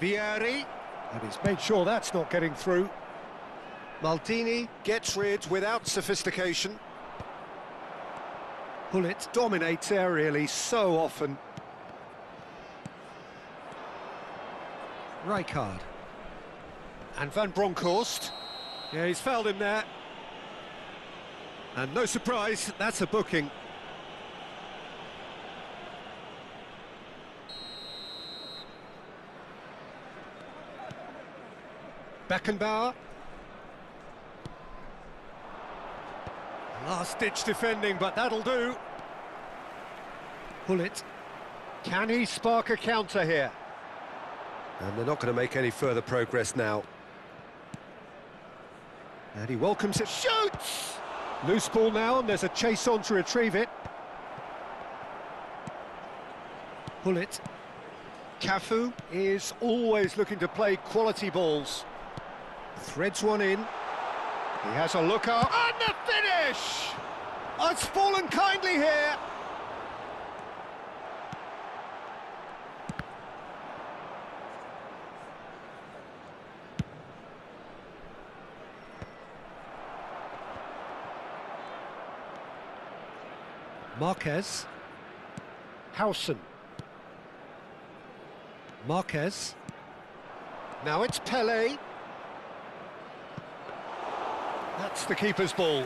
Vieri, and he's made sure that's not getting through. Maldini gets rid without sophistication. Hullet dominates aerially so often. Rijkaard. And Van Bronckhorst. Yeah, he's fouled him there. And no surprise, that's a booking. Beckenbauer. Last-ditch defending, but that'll do. Pullet. Can he spark a counter here? And they're not going to make any further progress now. And he welcomes it. Shoots! Loose ball now, and there's a chase on to retrieve it. Pullet. Cafu is always looking to play quality balls. Threads one in. He has a look out. And the finish! Oh, it's fallen kindly here. Marquez. Howson. Marquez. Now it's Pele. That's the keeper's ball.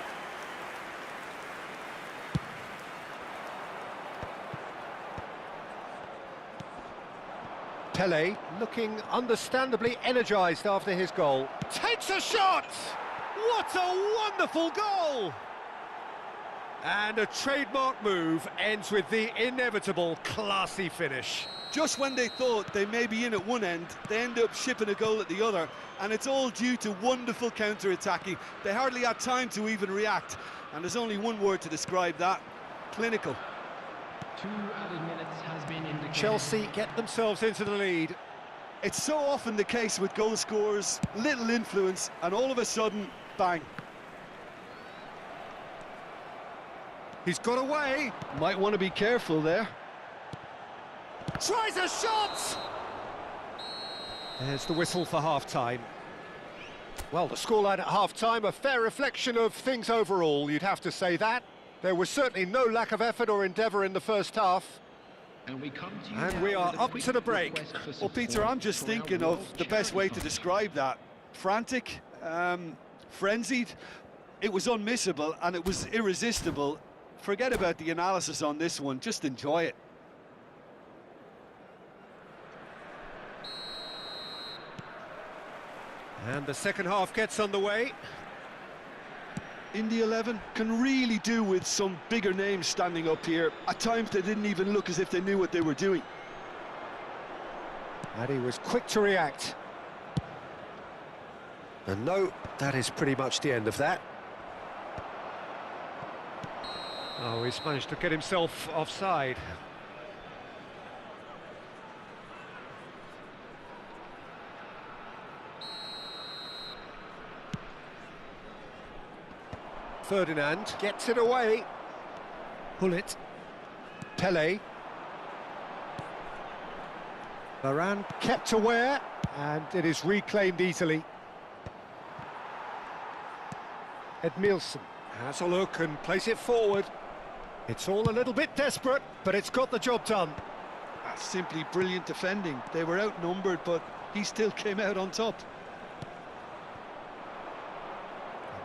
Pele looking understandably energised after his goal. Takes a shot! What a wonderful goal! And a trademark move ends with the inevitable classy finish. Just when they thought they may be in at one end, they end up shipping a goal at the other, and it's all due to wonderful counter-attacking. They hardly had time to even react, and there's only one word to describe that: clinical. 2 added minutes has been indicated. Chelsea get themselves into the lead. It's so often the case with goal scorers, little influence, and all of a sudden, bang. He's got away. Might want to be careful there. Tries a shot! There's the whistle for half-time. Well, the scoreline at half-time, a fair reflection of things overall, you'd have to say that. There was certainly no lack of effort or endeavour in the first half. And we come to you And now we are with a up quick to the break. request for Well, Peter, support I'm just for our thinking of World the best way to Charity describe that. Frantic, frenzied. It was unmissable and it was irresistible. Forget about the analysis on this one, just enjoy it. And the second half gets underway. Indy 11 can really do with some bigger names standing up here. At times they didn't even look as if they knew what they were doing. And he was quick to react. And no, that is pretty much the end of that. Oh, he's managed to get himself offside. Ferdinand gets it away. Pullet. Pele. Varane kept aware, and it is reclaimed easily. Edmilson has a look and plays it forward. It's all a little bit desperate, but it's got the job done. That's simply brilliant defending. They were outnumbered, but he still came out on top.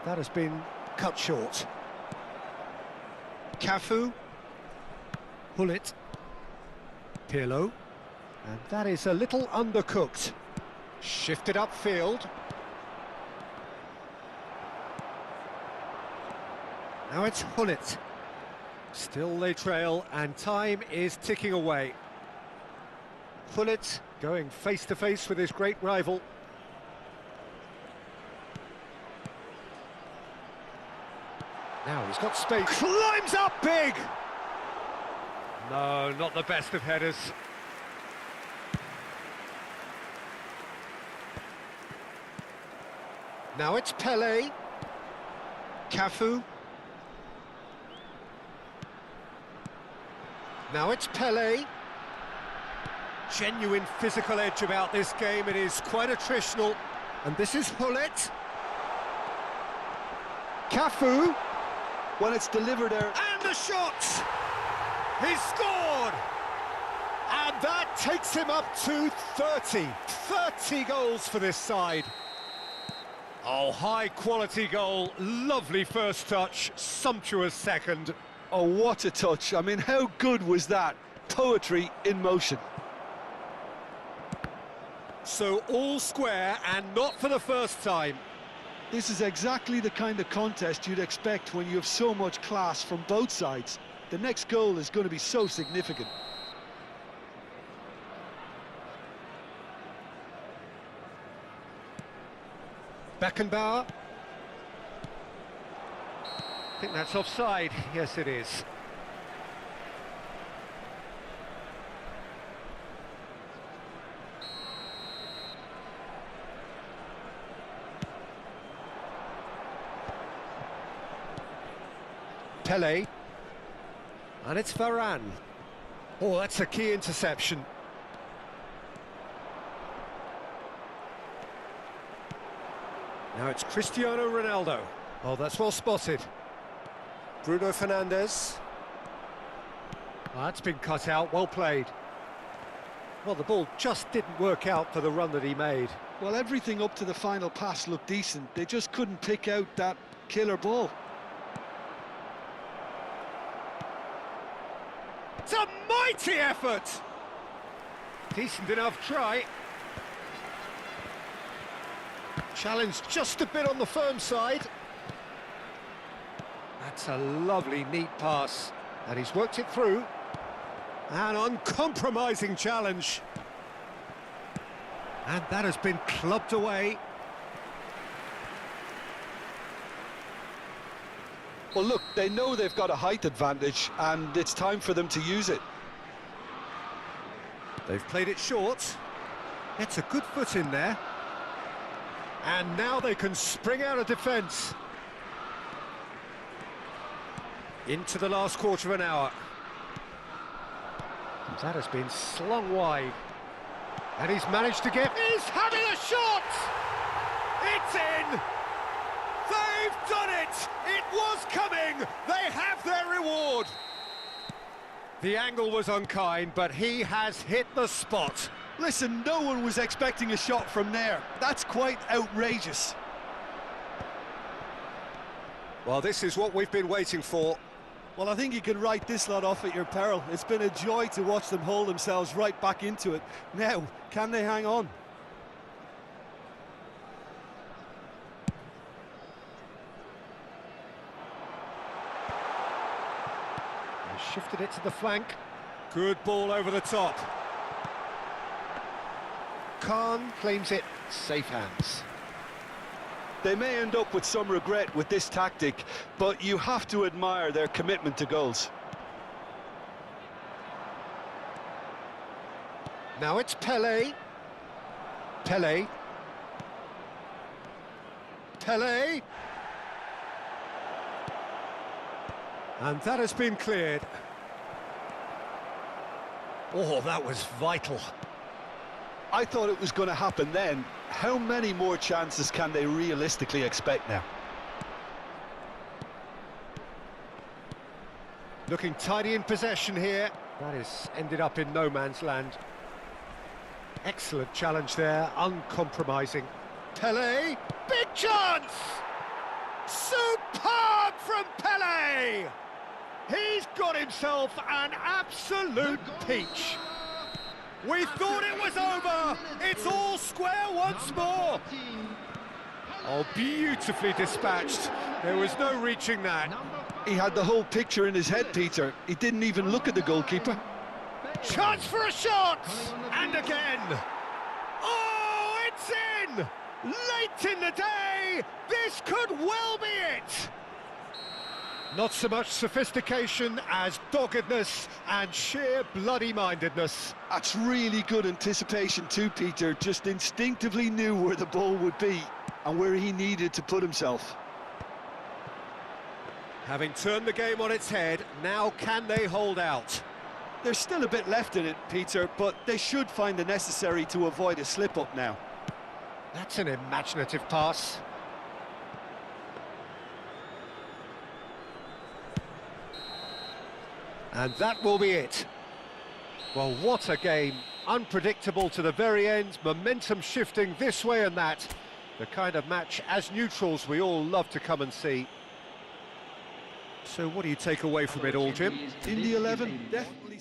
That has been cut short. Cafu. Pullet. Pirlo. And that is a little undercooked. Shifted upfield. Now it's Pullet. Still they trail, and time is ticking away. Pullet going face-to-face with his great rival. Now he's got space. Climbs up big! No, not the best of headers. Now it's Pele. Cafu. Now it's Pele. Genuine physical edge about this game. It is quite attritional. And this is Pullet. Cafu. When it's delivered there. And the shot! He's scored! And that takes him up to 30. 30 goals for this side. Oh, high-quality goal. Lovely first touch. Sumptuous second. Oh, what a touch. I mean, how good was that? Poetry in motion. So all square and not for the first time. This is exactly the kind of contest you'd expect when you have so much class from both sides. The next goal is going to be so significant. Beckenbauer. I think that's offside. Yes, it is. Pele. And it's Varane. Oh, that's a key interception. Now it's Cristiano Ronaldo. Oh, that's well spotted. Bruno Fernandes. Oh, that's been cut out, well played. Well, the ball just didn't work out for the run that he made. Well, everything up to the final pass looked decent. They just couldn't pick out that killer ball. It's a mighty effort! Decent enough try. Challenge just a bit on the firm side. That's a lovely, neat pass. And he's worked it through. An uncompromising challenge. And that has been clubbed away. Well, look, they know they've got a height advantage, and it's time for them to use it. They've played it short. It's a good foot in there. And now they can spring out of defence. Into the last quarter of an hour. That has been slung wide. And he's managed to get... He's having a shot! It's in! They've done it! It was coming! They have their reward! The angle was unkind, but he has hit the spot. Listen, no one was expecting a shot from there. That's quite outrageous. Well, this is what we've been waiting for. Well, I think you can write this lot off at your peril. It's been a joy to watch them hold themselves right back into it. Now, can they hang on? He shifted it to the flank. Good ball over the top. Khan claims it. Safe hands. They may end up with some regret with this tactic, but you have to admire their commitment to goals. Now it's Pele. Pele. Pele. And that has been cleared. Oh, that was vital. I thought it was going to happen then. How many more chances can they realistically expect now? Looking tidy in possession here. That has ended up in no man's land. Excellent challenge there, uncompromising. Pele, big chance! Superb from Pele! He's got himself an absolute peach. We thought it was over. It's all square once more. Oh, beautifully dispatched. There was no reaching that. He had the whole picture in his head, Peter. He didn't even look at the goalkeeper. Chance for a shot! And again. Oh, it's in! Late in the day, this could well be it. Not so much sophistication as doggedness and sheer bloody-mindedness. That's really good anticipation too, Peter. Just instinctively knew where the ball would be and where he needed to put himself. Having turned the game on its head, now can they hold out? There's still a bit left in it, Peter, but they should find the necessary to avoid a slip-up now. That's an imaginative pass. And that will be it. Well, what a game. Unpredictable to the very end, momentum shifting this way and that. The kind of match, as neutrals, we all love to come and see. So what do you take away from it all, Jim? In the 11, definitely.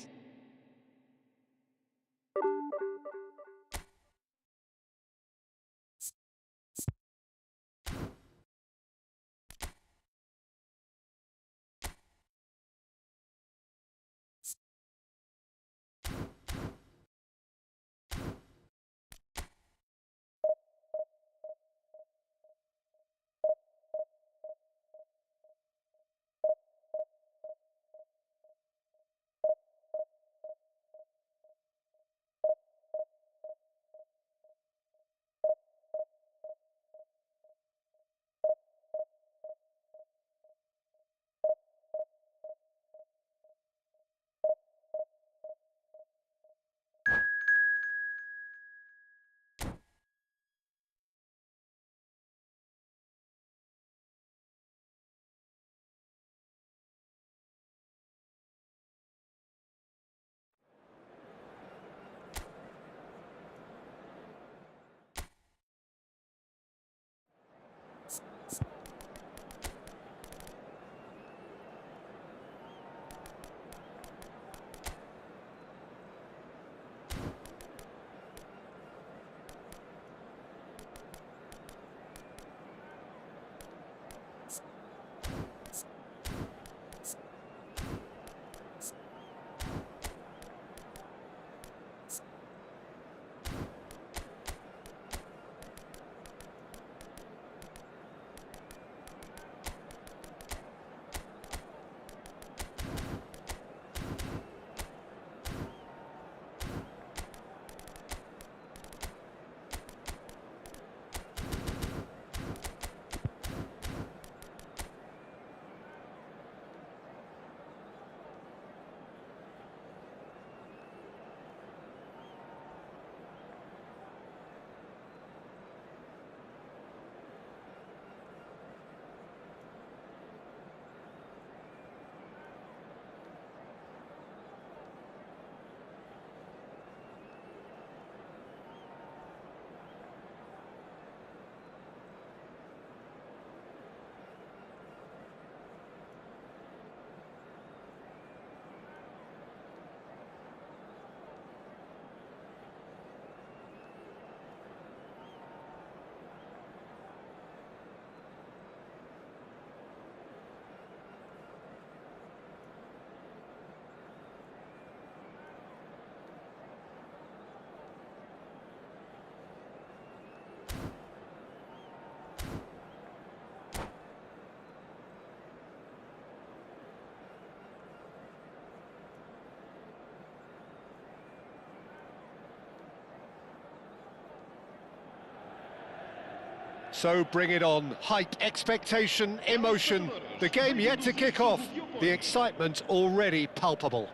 So bring it on. Hype, expectation, emotion. The game yet to kick off. The excitement already palpable.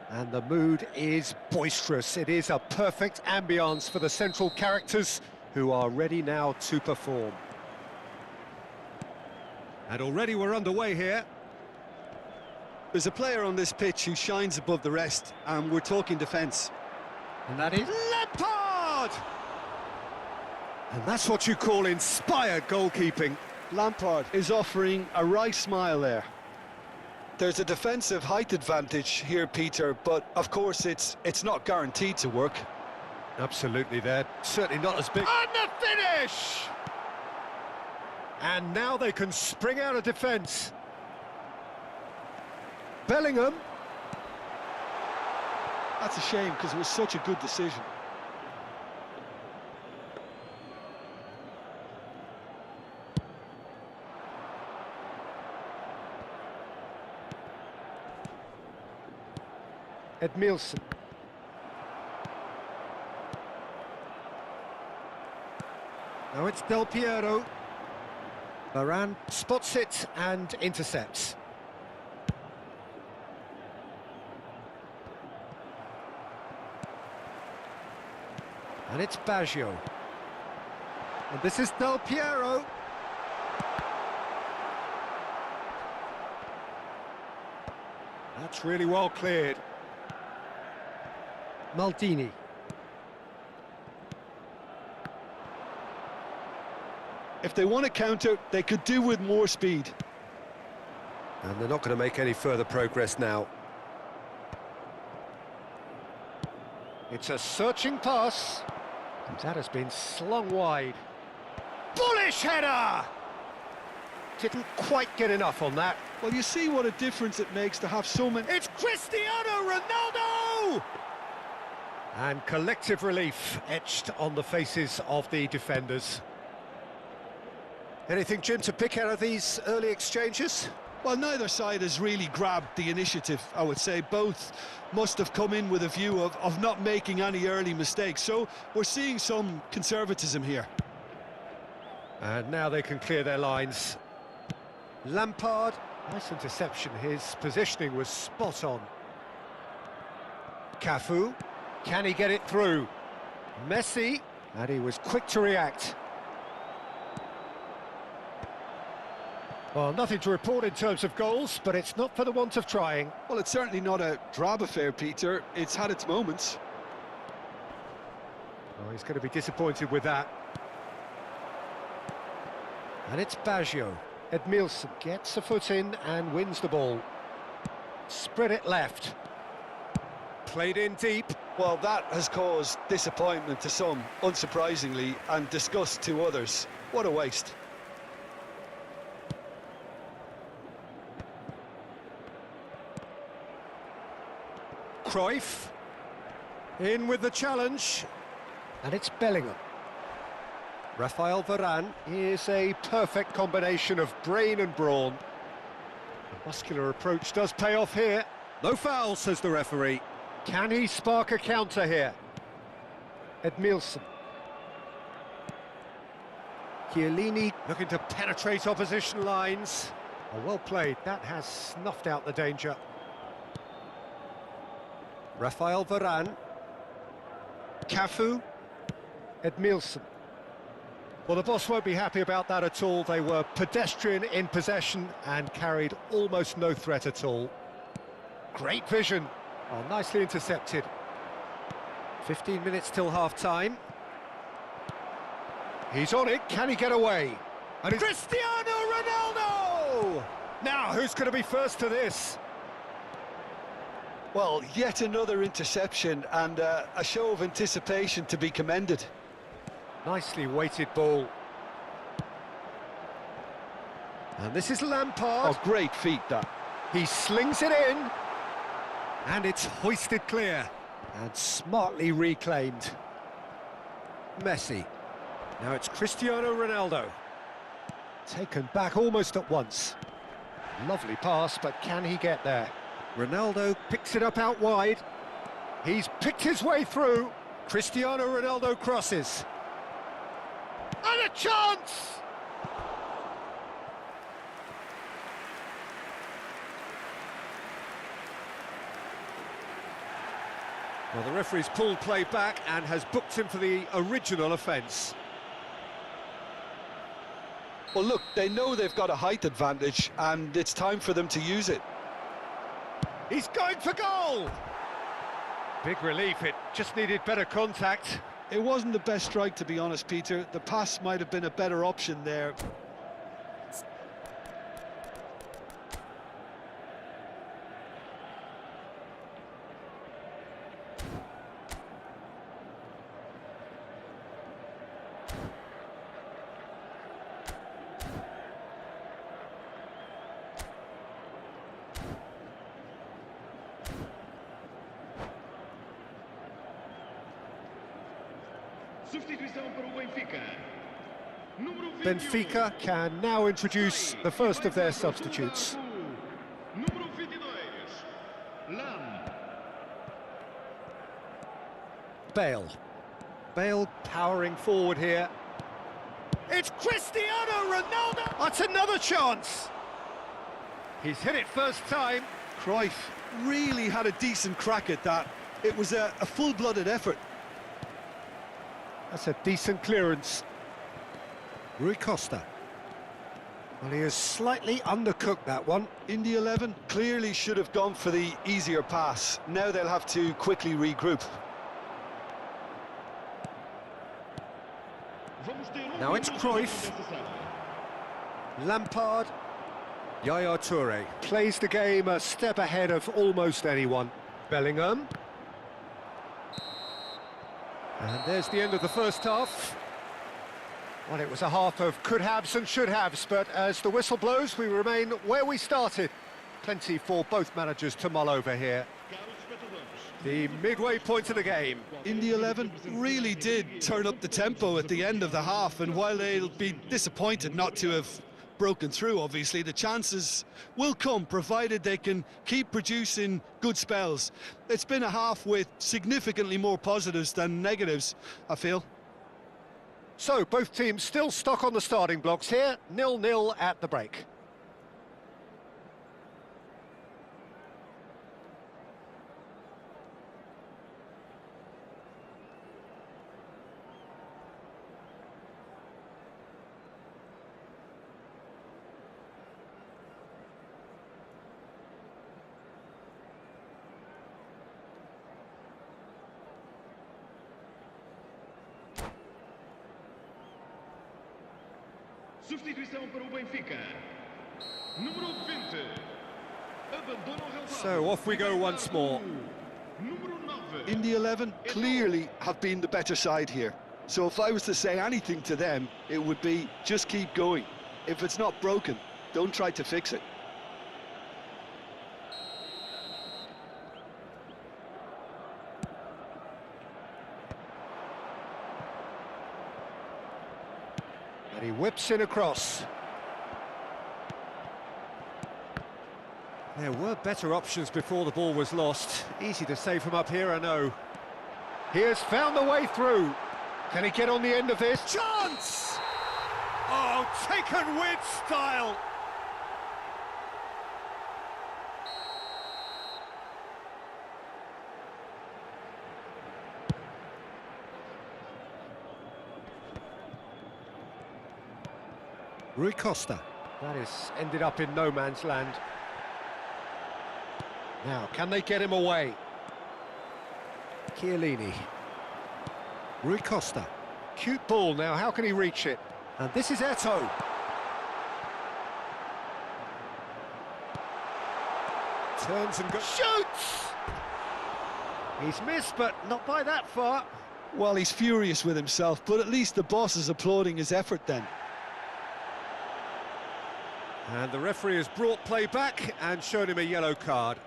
And the mood is boisterous. It is a perfect ambience for the central characters who are ready now to perform. And already we're underway here. There's a player on this pitch who shines above the rest, and we're talking defence. And that is Lampard! And that's what you call inspired goalkeeping. Lampard is offering a right smile there. There's a defensive height advantage here, Peter, but of course it's not guaranteed to work. Absolutely, they're certainly not as big. And the finish! And now they can spring out of defence. Bellingham. That's a shame, because it was such a good decision. Edmilson. Now it's Del Piero. Varane spots it and intercepts. And it's Baggio. And this is Del Piero. That's really well cleared. Maldini. If they want to counter, they could do with more speed. And they're not going to make any further progress now. It's a searching pass. And that has been slung wide. Bullish header! Didn't quite get enough on that. Well, you see what a difference it makes to have so many... It's Cristiano Ronaldo! And collective relief etched on the faces of the defenders. Anything, Jim, to pick out of these early exchanges? Well, neither side has really grabbed the initiative, I would say. Both must have come in with a view of not making any early mistakes. So we're seeing some conservatism here. And now they can clear their lines. Lampard, nice interception. His positioning was spot on. Cafu, can he get it through? Messi, and he was quick to react. Well, nothing to report in terms of goals, but it's not for the want of trying. Well, it's certainly not a drab affair, Peter. It's had its moments. Oh, he's going to be disappointed with that. And it's Baggio. Edmilson gets a foot in and wins the ball. Spread it left. Played in deep. Well, that has caused disappointment to some, unsurprisingly, and disgust to others. What a waste. Cruyff. In with the challenge. And it's Bellingham. Rafael Varane is a perfect combination of brain and brawn. The muscular approach does pay off here. No foul, says the referee. Can he spark a counter here? Edmilson. Chiellini looking to penetrate opposition lines. Oh, well played. That has snuffed out the danger. Rafael Varane. Cafu. Edmilson. Well, the boss won't be happy about that at all. They were pedestrian in possession and carried almost no threat at all. Great vision. Oh, nicely intercepted. 15 minutes till half-time. He's on it. Can he get away? And it's Cristiano Ronaldo! Now, who's going to be first to this? Well, yet another interception and a show of anticipation to be commended. Nicely weighted ball. And this is Lampard. Oh, great feat, that. He slings it in. And it's hoisted clear. And smartly reclaimed. Messi. Now it's Cristiano Ronaldo. Taken back almost at once. Lovely pass, but can he get there? Ronaldo picks it up out wide. He's picked his way through. Cristiano Ronaldo crosses. And a chance! Well, the referee's pulled play back and has booked him for the original offence. Well, look, they know they've got a height advantage and it's time for them to use it. He's going for goal! Big relief, it just needed better contact. It wasn't the best strike, to be honest, Peter. The pass might have been a better option there. Benfica can now introduce the first of their substitutes. Bale. Bale powering forward here. It's Cristiano Ronaldo! That's another chance! He's hit it first time. Cruyff really had a decent crack at that. It was a full-blooded effort. That's a decent clearance. Rui Costa. Well, he has slightly undercooked that one. Indy 11 clearly should have gone for the easier pass. Now they'll have to quickly regroup. Now it's Cruyff. Lampard. Yaya Toure plays the game a step ahead of almost anyone. Bellingham. And there's the end of the first half. Well, it was a half of could-haves and should-haves, but as the whistle blows, we remain where we started. Plenty for both managers to mull over here. The midway point of the game. Indy 11 really did turn up the tempo at the end of the half, and while they'll be disappointed not to have broken through, obviously, the chances will come, provided they can keep producing good spells. It's been a half with significantly more positives than negatives, I feel. So, both teams still stuck on the starting blocks here, 0-0 at the break. Substituição para o Benfica. Número 20. Abandona o relvado. So off we go once more. Número 9. In the 11, clearly have been the better side here. So if I was to say anything to them, it would be just keep going. If it's not broken, don't try to fix it. And he whips in across. There were better options before the ball was lost. Easy to save from up here, I know. He has found the way through. Can he get on the end of this? Chance! Oh, taken with style! Rui Costa. That is ended up in no man's land. Now, can they get him away? Chiellini. Rui Costa. Cute ball now, how can he reach it? And this is Eto. Turns and goes. Shoots! He's missed, but not by that far. Well, he's furious with himself, but at least the boss is applauding his effort then. And the referee has brought play back and shown him a yellow card.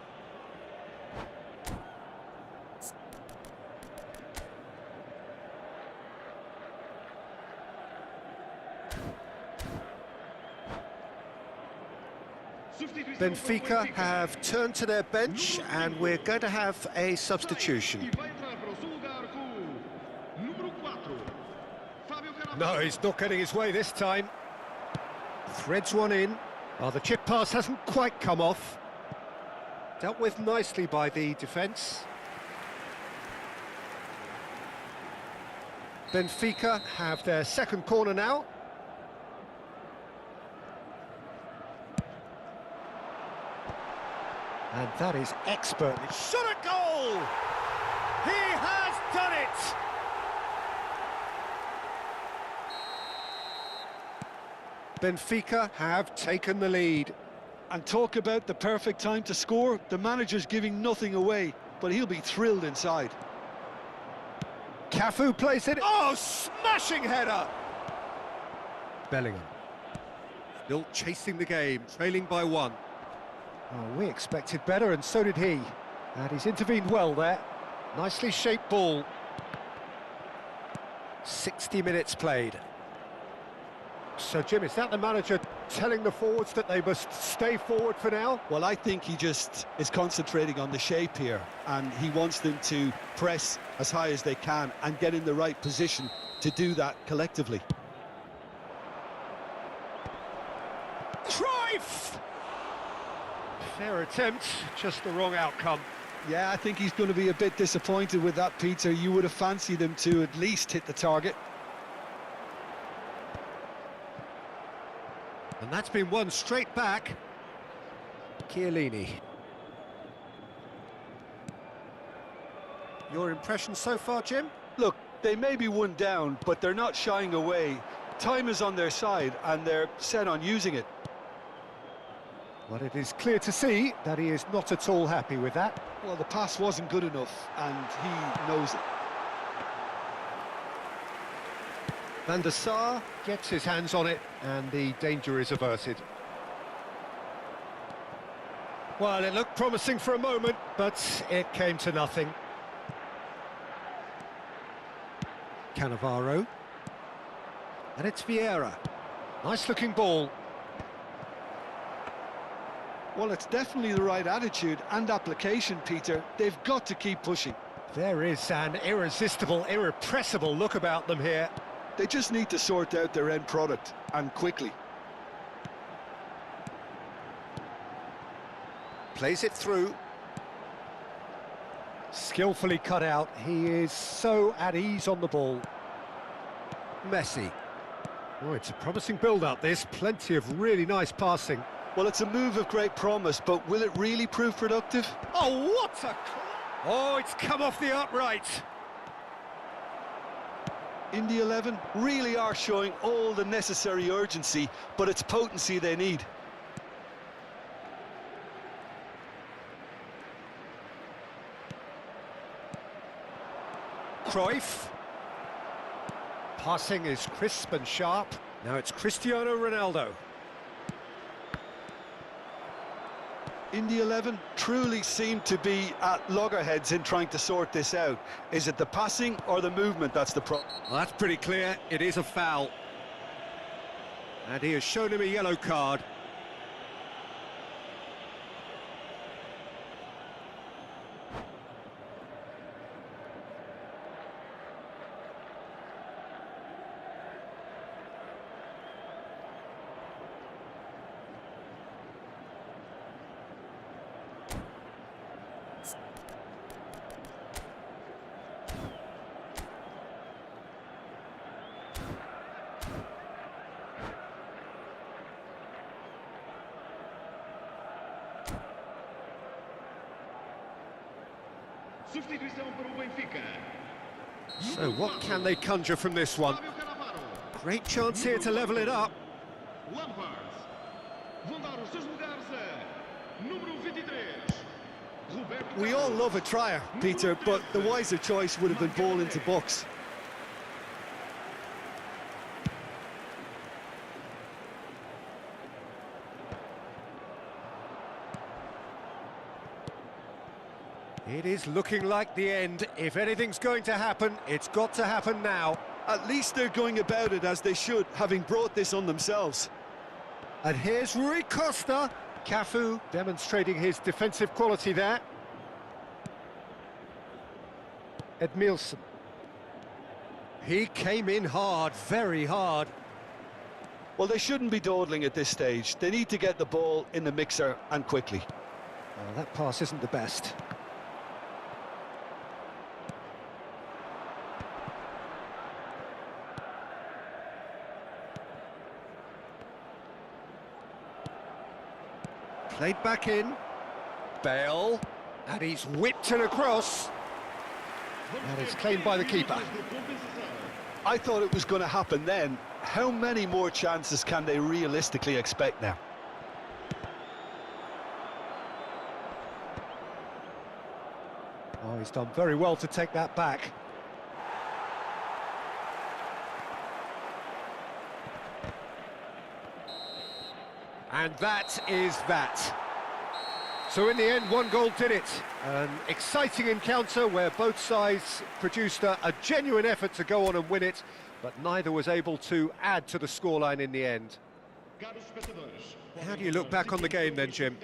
Benfica have turned to their bench and we're going to have a substitution. No, he's not getting his way this time. Threads one in. Oh, the chip pass hasn't quite come off. Dealt with nicely by the defence. Benfica have their second corner now. And that is expertly shot a goal! He has done it! Benfica have taken the lead. And talk about the perfect time to score. The manager's giving nothing away, but he'll be thrilled inside. Cafu plays it. Oh, smashing header! Bellingham. Still chasing the game, trailing by one. Oh, we expected better, and so did he. And he's intervened well there. Nicely shaped ball. 60 minutes played. So, Jim, is that the manager telling the forwards that they must stay forward for now? Well, I think he just is concentrating on the shape here, and he wants them to press as high as they can and get in the right position to do that collectively. Cruyff! Fair attempt, just the wrong outcome. Yeah, I think he's going to be a bit disappointed with that, Peter. You would have fancied him to at least hit the target. And that's been won straight back. Chiellini. Your impression so far, Jim? Look, they may be one down, but they're not shying away. Time is on their side, and they're set on using it. Well, it is clear to see that he is not at all happy with that. Well, the pass wasn't good enough, and he knows it. Van der Sar gets his hands on it, and the danger is averted. Well, it looked promising for a moment, but it came to nothing. Cannavaro. And it's Vieira. Nice-looking ball. Well, it's definitely the right attitude and application, Peter. They've got to keep pushing. There is an irresistible, irrepressible look about them here. They just need to sort out their end product, and quickly. Plays it through. Skillfully cut out. He is so at ease on the ball. Messi. Oh, it's a promising build-up, this. Plenty of really nice passing. Well, it's a move of great promise, but will it really prove productive? Oh, what a... Oh, it's come off the upright. In the 11, really are showing all the necessary urgency, but it's potency they need. Cruyff. Passing is crisp and sharp. Now it's Cristiano Ronaldo. In the 11, truly seem to be at loggerheads in trying to sort this out. Is it the passing or the movement that's the problem? Well, that's pretty clear. It is a foul. And he has shown him a yellow card. Substituição para o Benfica. So what can they conjure from this one? Great chance here to level it up. Lampard. Vão dar os seus lugares a número 23. Roberto We all love a trier, Peter, but the wiser choice would have been ball into box. It is looking like the end. If anything's going to happen, it's got to happen now. At least they're going about it as they should, having brought this on themselves. And here's Rui Costa. Cafu demonstrating his defensive quality there. Edmilson. He came in hard, very hard. Well, they shouldn't be dawdling at this stage. They need to get the ball in the mixer and quickly. Well, that pass isn't the best. Played back in. Bale. And he's whipped it across. And it's claimed by the keeper. I thought it was going to happen then. How many more chances can they realistically expect now? Oh, he's done very well to take that back. And that is that. So in the end, one goal did it. An exciting encounter where both sides produced a genuine effort to go on and win it, but neither was able to add to the scoreline in the end. How do you look back on the game then, Jim?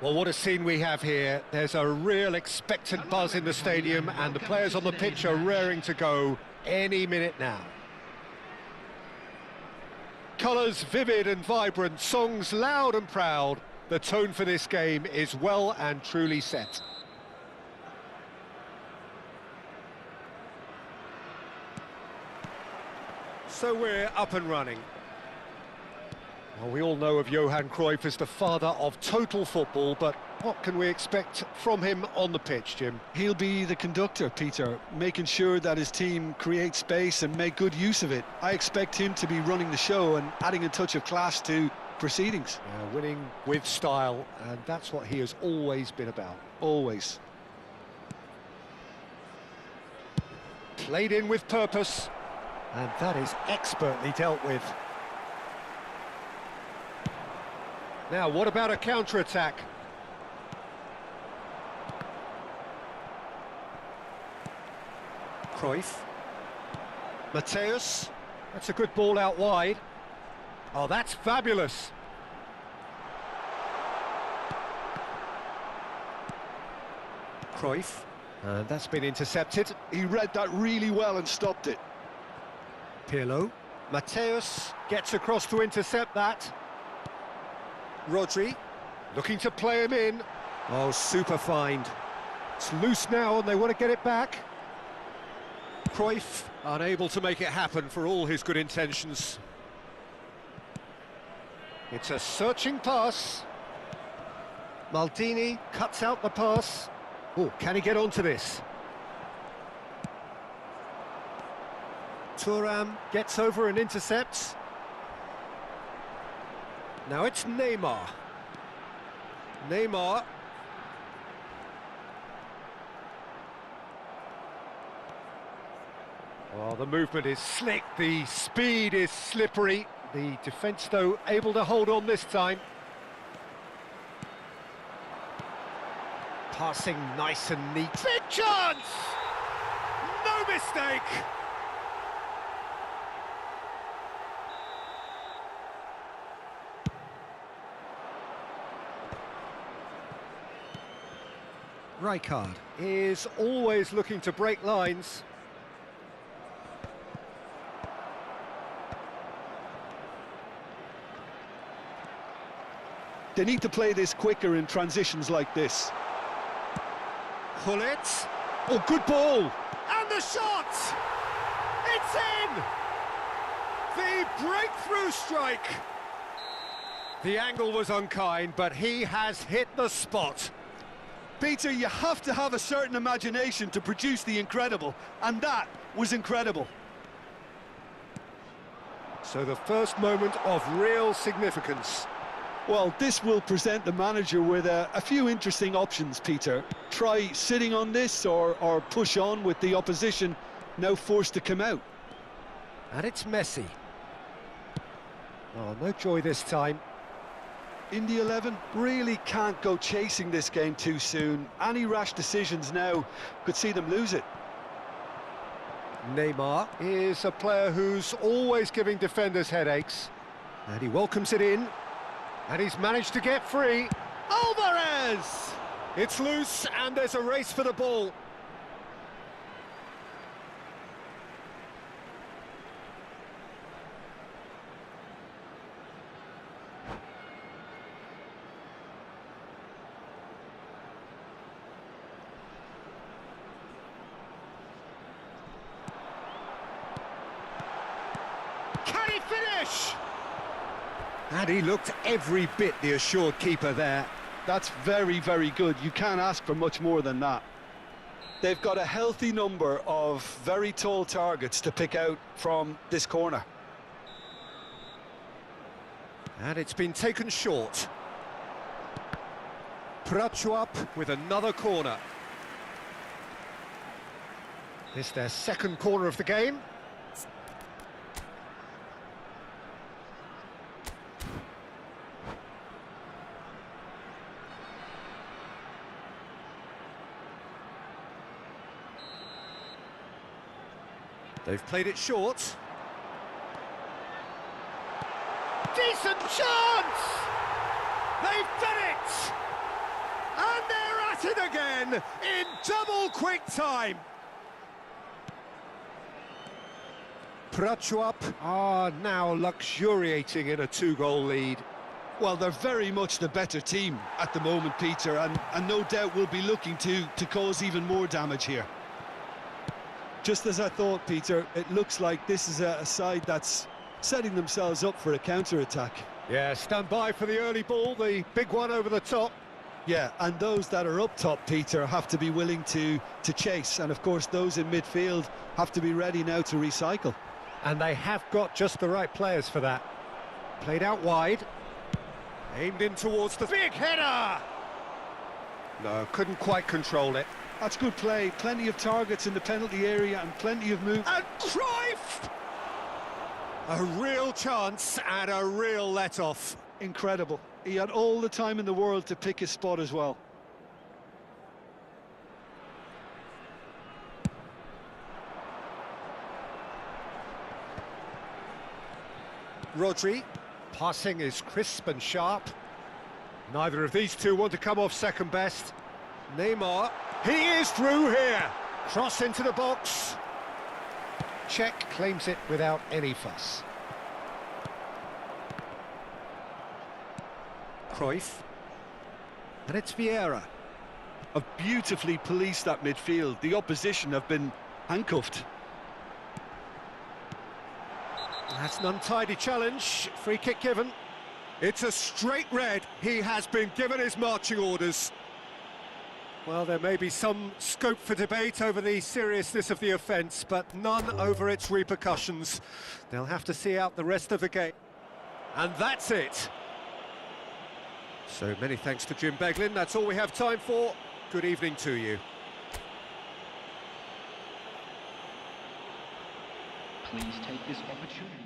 Well, what a scene we have here. There's a real expectant buzz in the stadium, and the players on the pitch are raring to go any minute now. Colours vivid and vibrant, songs loud and proud. The tone for this game is well and truly set. So we're up and running. Well, we all know of Johan Cruyff as the father of total football, but what can we expect from him on the pitch, Jim? He'll be the conductor, Peter, making sure that his team create space and make good use of it. I expect him to be running the show and adding a touch of class to proceedings. Yeah, winning with style, and that's what he has always been about. Always. Played in with purpose, and that is expertly dealt with. Now, what about a counter-attack? Cruyff. Mateus. That's a good ball out wide. Oh, that's fabulous. Cruyff. And that's been intercepted. He read that really well and stopped it. Pirlo. Mateus gets across to intercept that. Rodri, looking to play him in. Oh, super find. It's loose now and they want to get it back. Cruyff, unable to make it happen for all his good intentions. It's a searching pass. Maldini cuts out the pass. Oh, can he get onto this? Thuram gets over and intercepts. Now it's Neymar. Neymar. Well, the movement is slick, the speed is slippery. The defence, though, able to hold on this time. Passing nice and neat. Big chance! No mistake! Rijkaard is always looking to break lines. They need to play this quicker in transitions like this. Gullit. Oh, good ball! And the shot! It's in! The breakthrough strike! The angle was unkind, but he has hit the spot. Peter, you have to have a certain imagination to produce the incredible, and that was incredible. So the first moment of real significance. Well, this will present the manager with a few interesting options, Peter. Try sitting on this or push on with the opposition now forced to come out. And it's Messi. Oh, no joy this time. In the 11, really can't go chasing this game too soon. Any rash decisions now could see them lose it. Neymar is a player who's always giving defenders headaches. And he welcomes it in. And he's managed to get free. Alvarez! It's loose and there's a race for the ball. Can he finish? And he looked every bit the assured keeper there. That's very, very good. You can't ask for much more than that. They've got a healthy number of very tall targets to pick out from this corner. And it's been taken short. Prachuap with another corner. This their second corner of the game. They've played it short. Decent chance! They've done it! at it again in double quick time. Prachuap are now luxuriating in a 2-goal lead. Well, they're very much the better team at the moment, Peter, and no doubt will be looking to cause even more damage here. Just as I thought, Peter, it looks like this is a side that's setting themselves up for a counter-attack. Yeah, stand by for the early ball, the big one over the top. Yeah, and those that are up top, Peter, have to be willing to chase, and of course those in midfield have to be ready now to recycle. And they have got just the right players for that. Played out wide. Aimed in towards the big header! No, couldn't quite control it. That's good play. Plenty of targets in the penalty area and plenty of move. And Cruyff! A real chance and a real let-off. Incredible. He had all the time in the world to pick his spot as well. Rodri, passing is crisp and sharp. Neither of these two want to come off second best. Neymar, he is through here. Cross into the box. Czech claims it without any fuss. Cruyff. And it's Vieira. Have beautifully policed that midfield. The opposition have been handcuffed. That's an untidy challenge. Free kick given. It's a straight red. He has been given his marching orders. Well, there may be some scope for debate over the seriousness of the offence, but none over its repercussions. They'll have to see out the rest of the game. And that's it. So many thanks to Jim Beglin. That's all we have time for. Good evening to you. Please take this opportunity.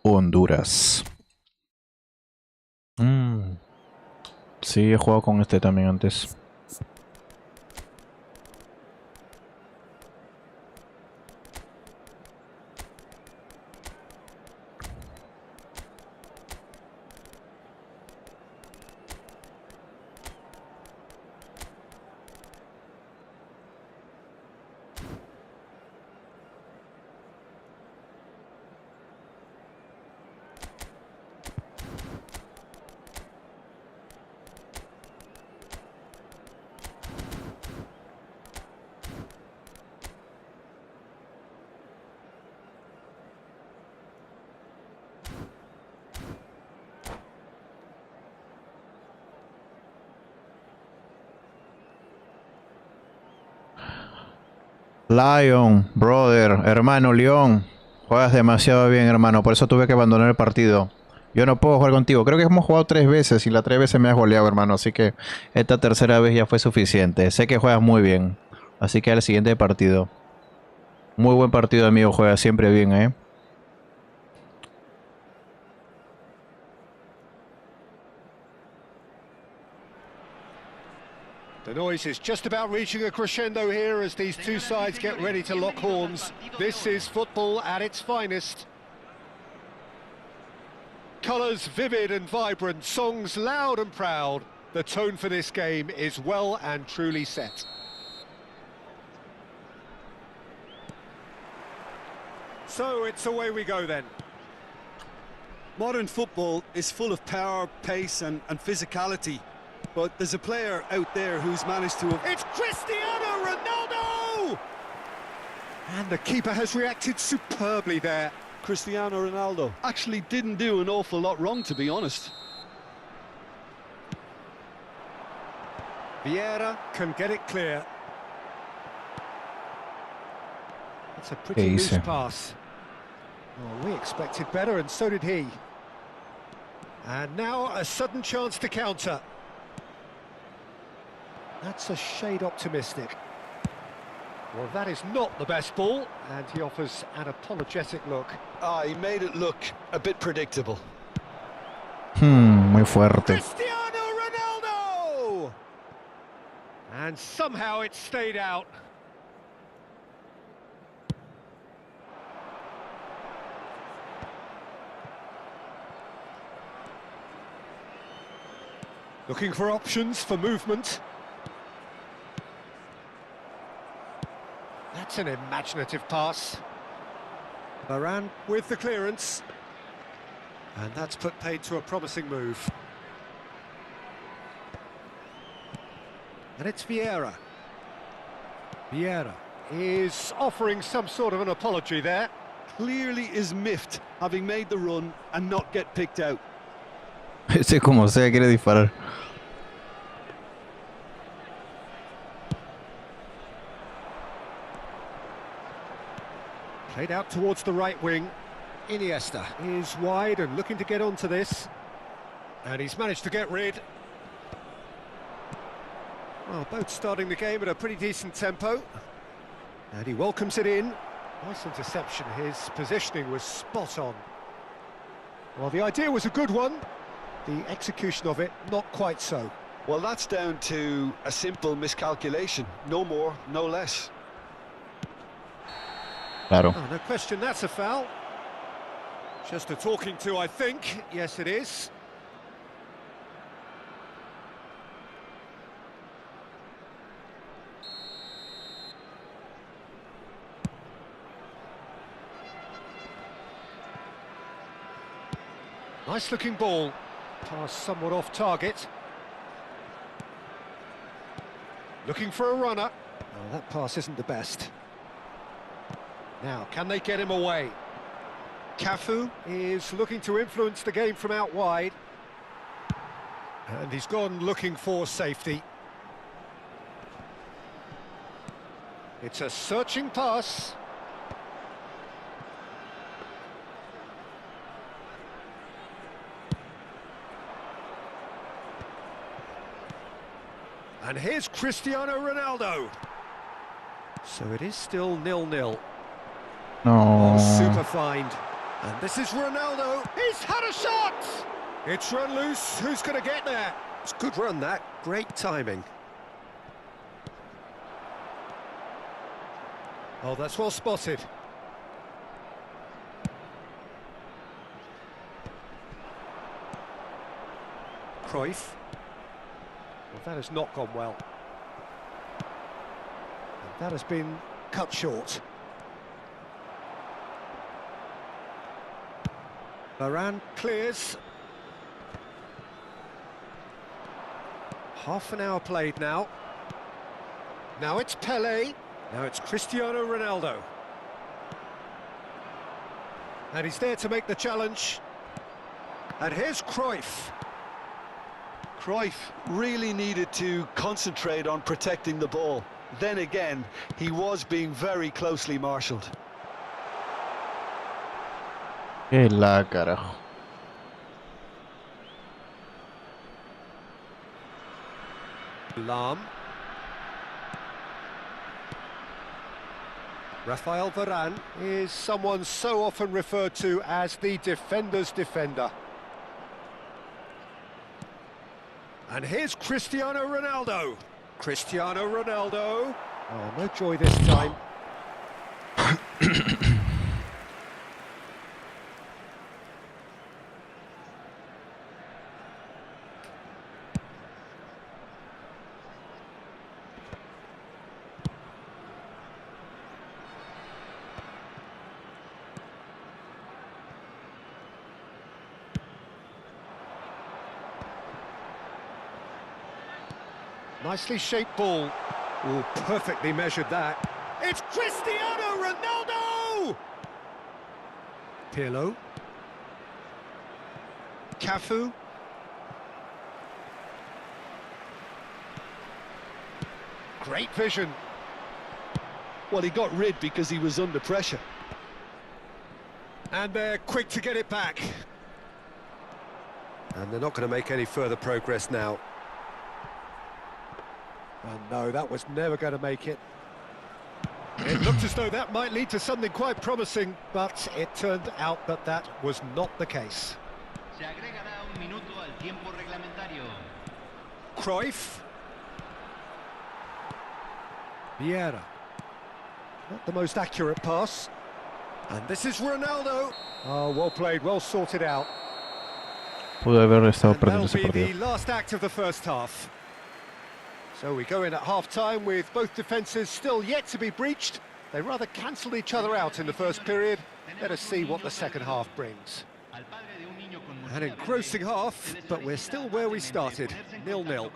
Honduras. Sí, he jugado con este también antes. Lion, brother, hermano León, juegas demasiado bien, hermano, por eso tuve que abandonar el partido. Yo no puedo jugar contigo. Creo que hemos jugado 3 veces y las 3 veces me has goleado, hermano, así que esta tercera vez ya fue suficiente. Sé que juegas muy bien, así que al siguiente partido. Muy buen partido, amigo, juega siempre bien, ¿eh? The noise is just about reaching a crescendo here as these two sides get ready to lock horns. This is football at its finest. Colours vivid and vibrant, songs loud and proud. The tone for this game is well and truly set. So it's away we go then. Modern football is full of power, pace and physicality. But there's a player out there who's managed to... It's Cristiano Ronaldo! And the keeper has reacted superbly there. Cristiano Ronaldo actually didn't do an awful lot wrong, to be honest. Vieira can get it clear. It's a pretty loose Easy. pass. Oh, we expected better, and so did he. And now a sudden chance to counter. That's a shade optimistic. Well, that is not the best ball, and he offers an apologetic look. He made it look a bit predictable. Muy fuerte. Cristiano Ronaldo! And somehow it stayed out. Looking for options for movement. That's an imaginative pass. Varane with the clearance. And that's put paid to a promising move. And it's Vieira. Vieira is offering some sort of an apology there. Clearly is miffed, having made the run and not get picked out. Ese como sea quiere disparar. Played out towards the right wing. Iniesta is wide and looking to get onto this. And he's managed to get rid. Well, both starting the game at a pretty decent tempo. And he welcomes it in. Nice interception. His positioning was spot on. Well, the idea was a good one. The execution of it, not quite so. Well, that's down to a simple miscalculation. No more, no less. Claro. Oh, no question, that's a foul. Just a talking to, I think. Yes, it is. Nice looking ball. Pass somewhat off target. Looking for a runner. Oh, that pass isn't the best. Now, can they get him away? Cafu is looking to influence the game from out wide. And he's gone looking for safety. It's a searching pass. And here's Cristiano Ronaldo. So it is still 0-0. No. Oh, super find. And this is Ronaldo. He's had a shot! It's run loose. Who's going to get there? It's a good run, that. Great timing. Oh, that's well spotted. Cruyff. Well, that has not gone well. And that has been cut short. Varane clears. Half an hour played now. Now it's Pelé. Now it's Cristiano Ronaldo. And he's there to make the challenge. And here's Cruyff. Cruyff really needed to concentrate on protecting the ball. Then again, he was being very closely marshalled. Que la carajo. Lam. Rafael Varane is someone so often referred to as the defender's defender. And here's Cristiano Ronaldo. Cristiano Ronaldo. Oh, no joy this time. Nicely shaped ball. Oh, perfectly measured that. It's Cristiano Ronaldo! Pirlo. Cafu. Great vision. Well, he got rid because he was under pressure. And they're quick to get it back. And they're not going to make any further progress now. Oh no, that was never going to make it. It looked as though that might lead to something quite promising, but it turned out that that was not the case. Se agregará un minuto al tiempo reglamentario. Cruyff. Vieira. Not the most accurate pass. And this is Ronaldo. Oh, well played, well sorted out. Pude haber estado And perdiendo that'll ese be the partido. last act of the first half. So we go in at half-time with both defences still yet to be breached. They rather cancelled each other out in the first period. Let us see what the second half brings. An engrossing half, but we're still where we started, 0-0.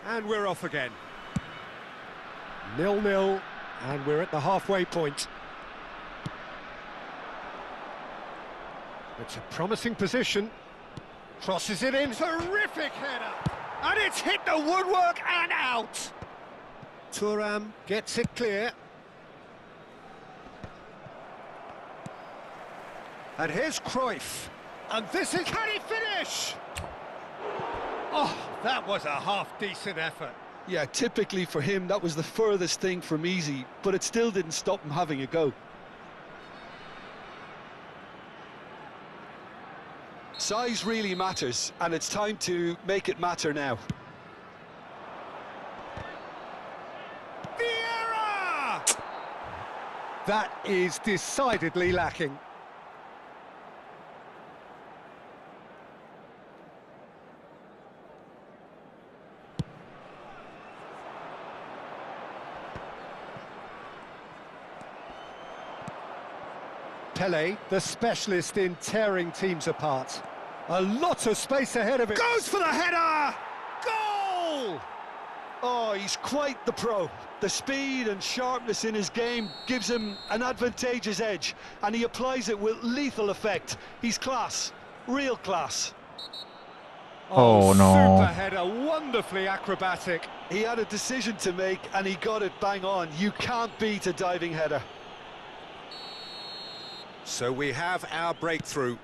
And we're off again. 0-0, and we're at the halfway point. It's a promising position. Crosses it in, terrific header! And it's hit the woodwork and out! Thuram gets it clear. And here's Cruyff. And this is... Can he finish? Oh, that was a half-decent effort. Yeah, typically for him, that was the furthest thing from easy, but it still didn't stop him having a go. Size really matters, and it's time to make it matter now. Vieira! That is decidedly lacking. Pele, the specialist in tearing teams apart. A lot of space ahead of it. Goes for the header! Goal! Oh, he's quite the pro. The speed and sharpness in his game gives him an advantageous edge, and he applies it with lethal effect. He's class, real class. Oh, no. Super header, wonderfully acrobatic. He had a decision to make, and he got it bang on. You can't beat a diving header. So we have our breakthrough.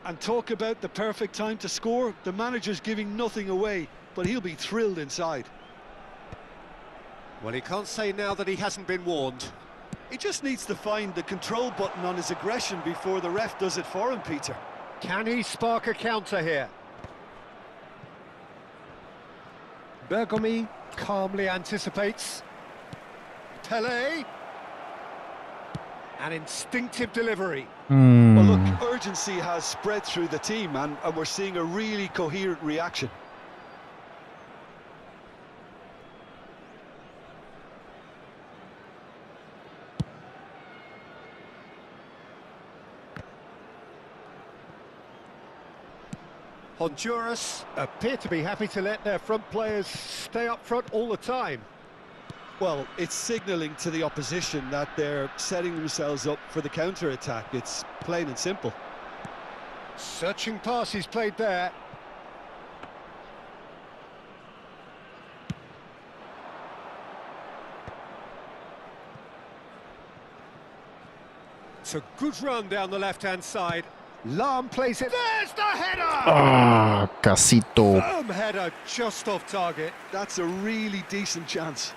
And talk about the perfect time to score. The manager's giving nothing away, but he'll be thrilled inside. Well, he can't say now that he hasn't been warned. He just needs to find the control button on his aggression before the ref does it for him, Peter. Can he spark a counter here? Bergomi calmly anticipates. Pele. An instinctive delivery. Well, look, urgency has spread through the team, and we're seeing a really coherent reaction. Honduras appear to be happy to let their front players stay up front all the time. Well, it's signalling to the opposition that they're setting themselves up for the counter-attack. It's plain and simple. Searching pass he's played there. It's a good run down the left-hand side. Lam plays it. There's the header! Ah, casito. Firm header just off target. That's a really decent chance.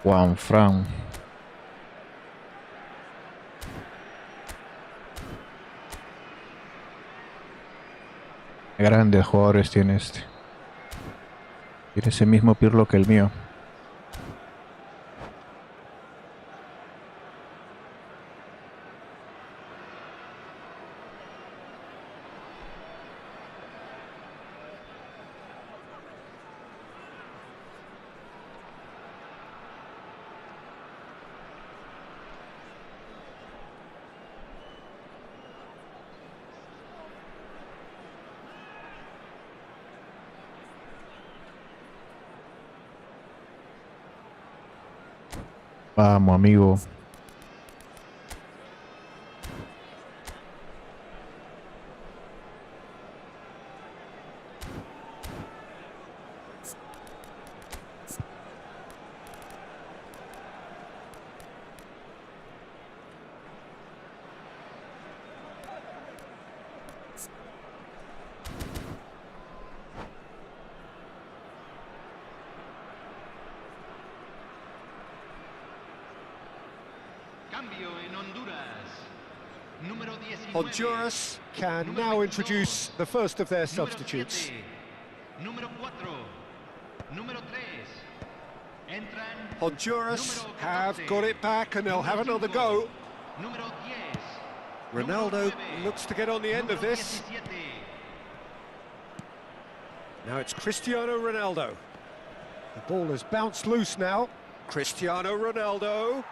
Juan Fran. Qué grandes jugadores tiene este. Tiene ese mismo Pirlo que el mío. Vamos, amigo. Cambio en Honduras. Número 19. Honduras can now introduce the first of their Número substitutes. 7. Número 4. Número 3. Entran. Honduras Número 14. have got it back and they'll have Número another 5. go. Número 10. Ronaldo Número 9. looks to get on the end of Número this. 17. Now it's Cristiano Ronaldo. The ball has bounced loose now. Cristiano Ronaldo.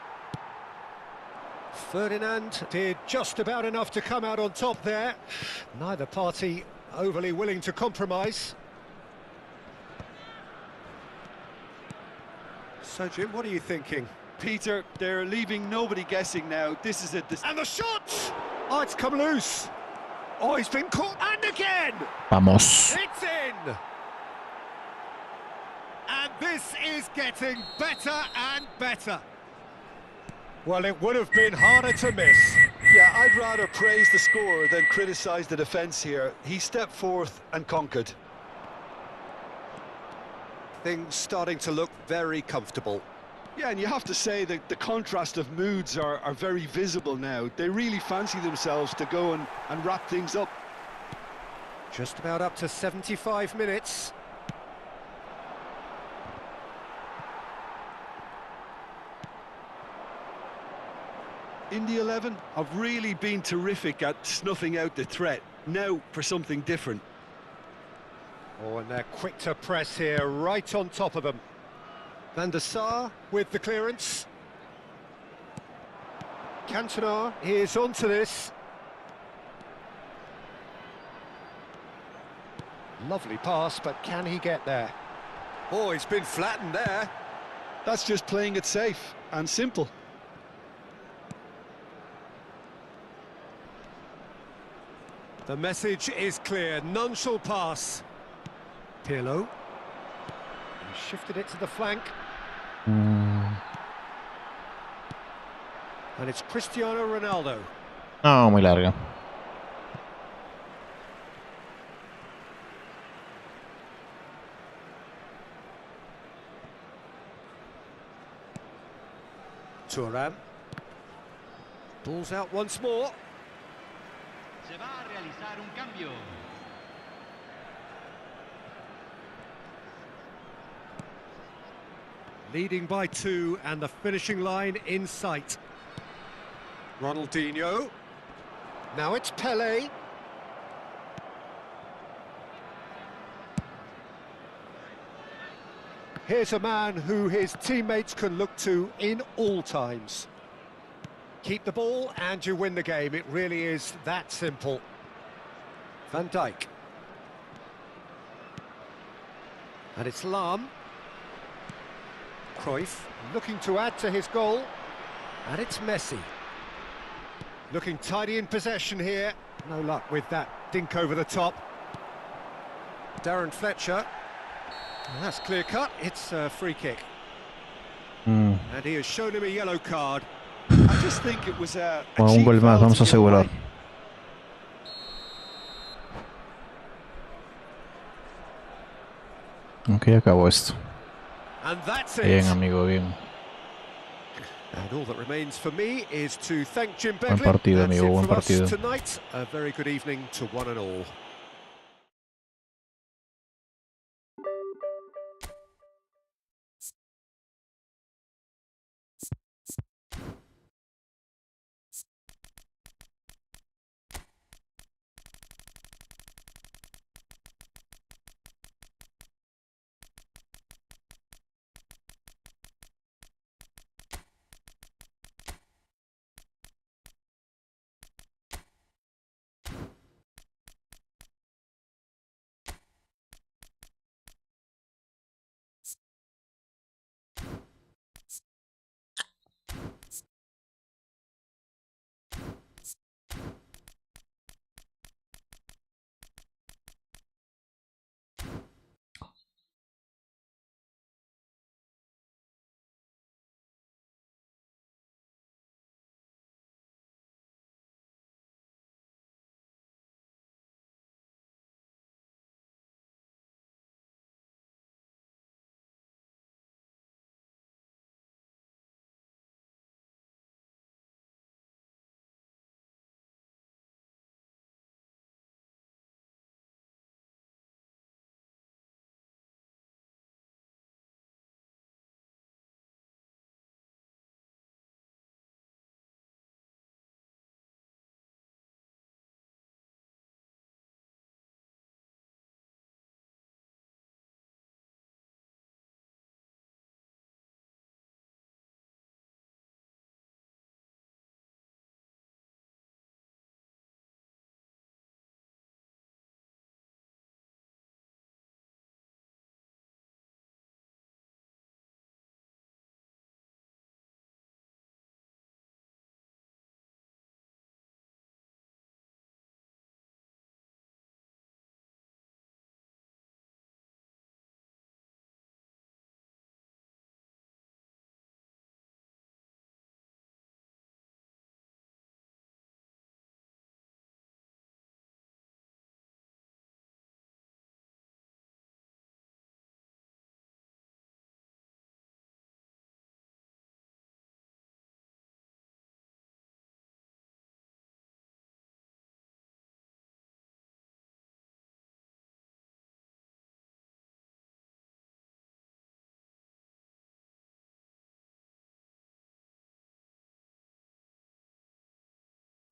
Ferdinand did just about enough to come out on top there. Neither party overly willing to compromise. So, Jim, what are you thinking? Peter, they're leaving nobody guessing now. This is it. And the shot! Oh, it's come loose. Oh, he's been caught. And again! Vamos. It's in! And this is getting better and better. Well, it would have been harder to miss. Yeah, I'd rather praise the scorer than criticise the defence here. He stepped forth and conquered. Things starting to look very comfortable. Yeah, and you have to say that the contrast of moods are very visible now. They really fancy themselves to go and wrap things up. Just about up to 75 minutes. In the 11, have really been terrific at snuffing out the threat. Now for something different. Oh, and they're quick to press here, right on top of them. Van der Sar with the clearance. Cantona is onto this. Lovely pass, but can he get there? Oh, he's been flattened there. That's just playing it safe and simple. The message is clear, none shall pass. Pirlo. He shifted it to the flank. And it's Cristiano Ronaldo. No, muy larga. Thuram. Ball's out once more. Se va a realizar un cambio. Leading by 2 and the finishing line in sight. Ronaldinho. Now it's Pelé. Here's a man who his teammates can look to in all times. Keep the ball and you win the game. It really is that simple. Van Dijk. And it's Lam. Cruyff looking to add to his goal. And it's Messi. Looking tidy in possession here. No luck with that dink over the top. Darren Fletcher. And that's clear cut. It's a free kick. Mm. And he has shown him a yellow card. I just think it was a Bueno, un cheap gol más, foul vamos to a give asegurar. away. Ok, acabó esto. And that's it. Bien, amigo, bien. And all that remains for me is to thank Jim Buen Beglin. partido, That's amigo, it buen from us partido. tonight. A very good evening to one and all.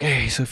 Ok,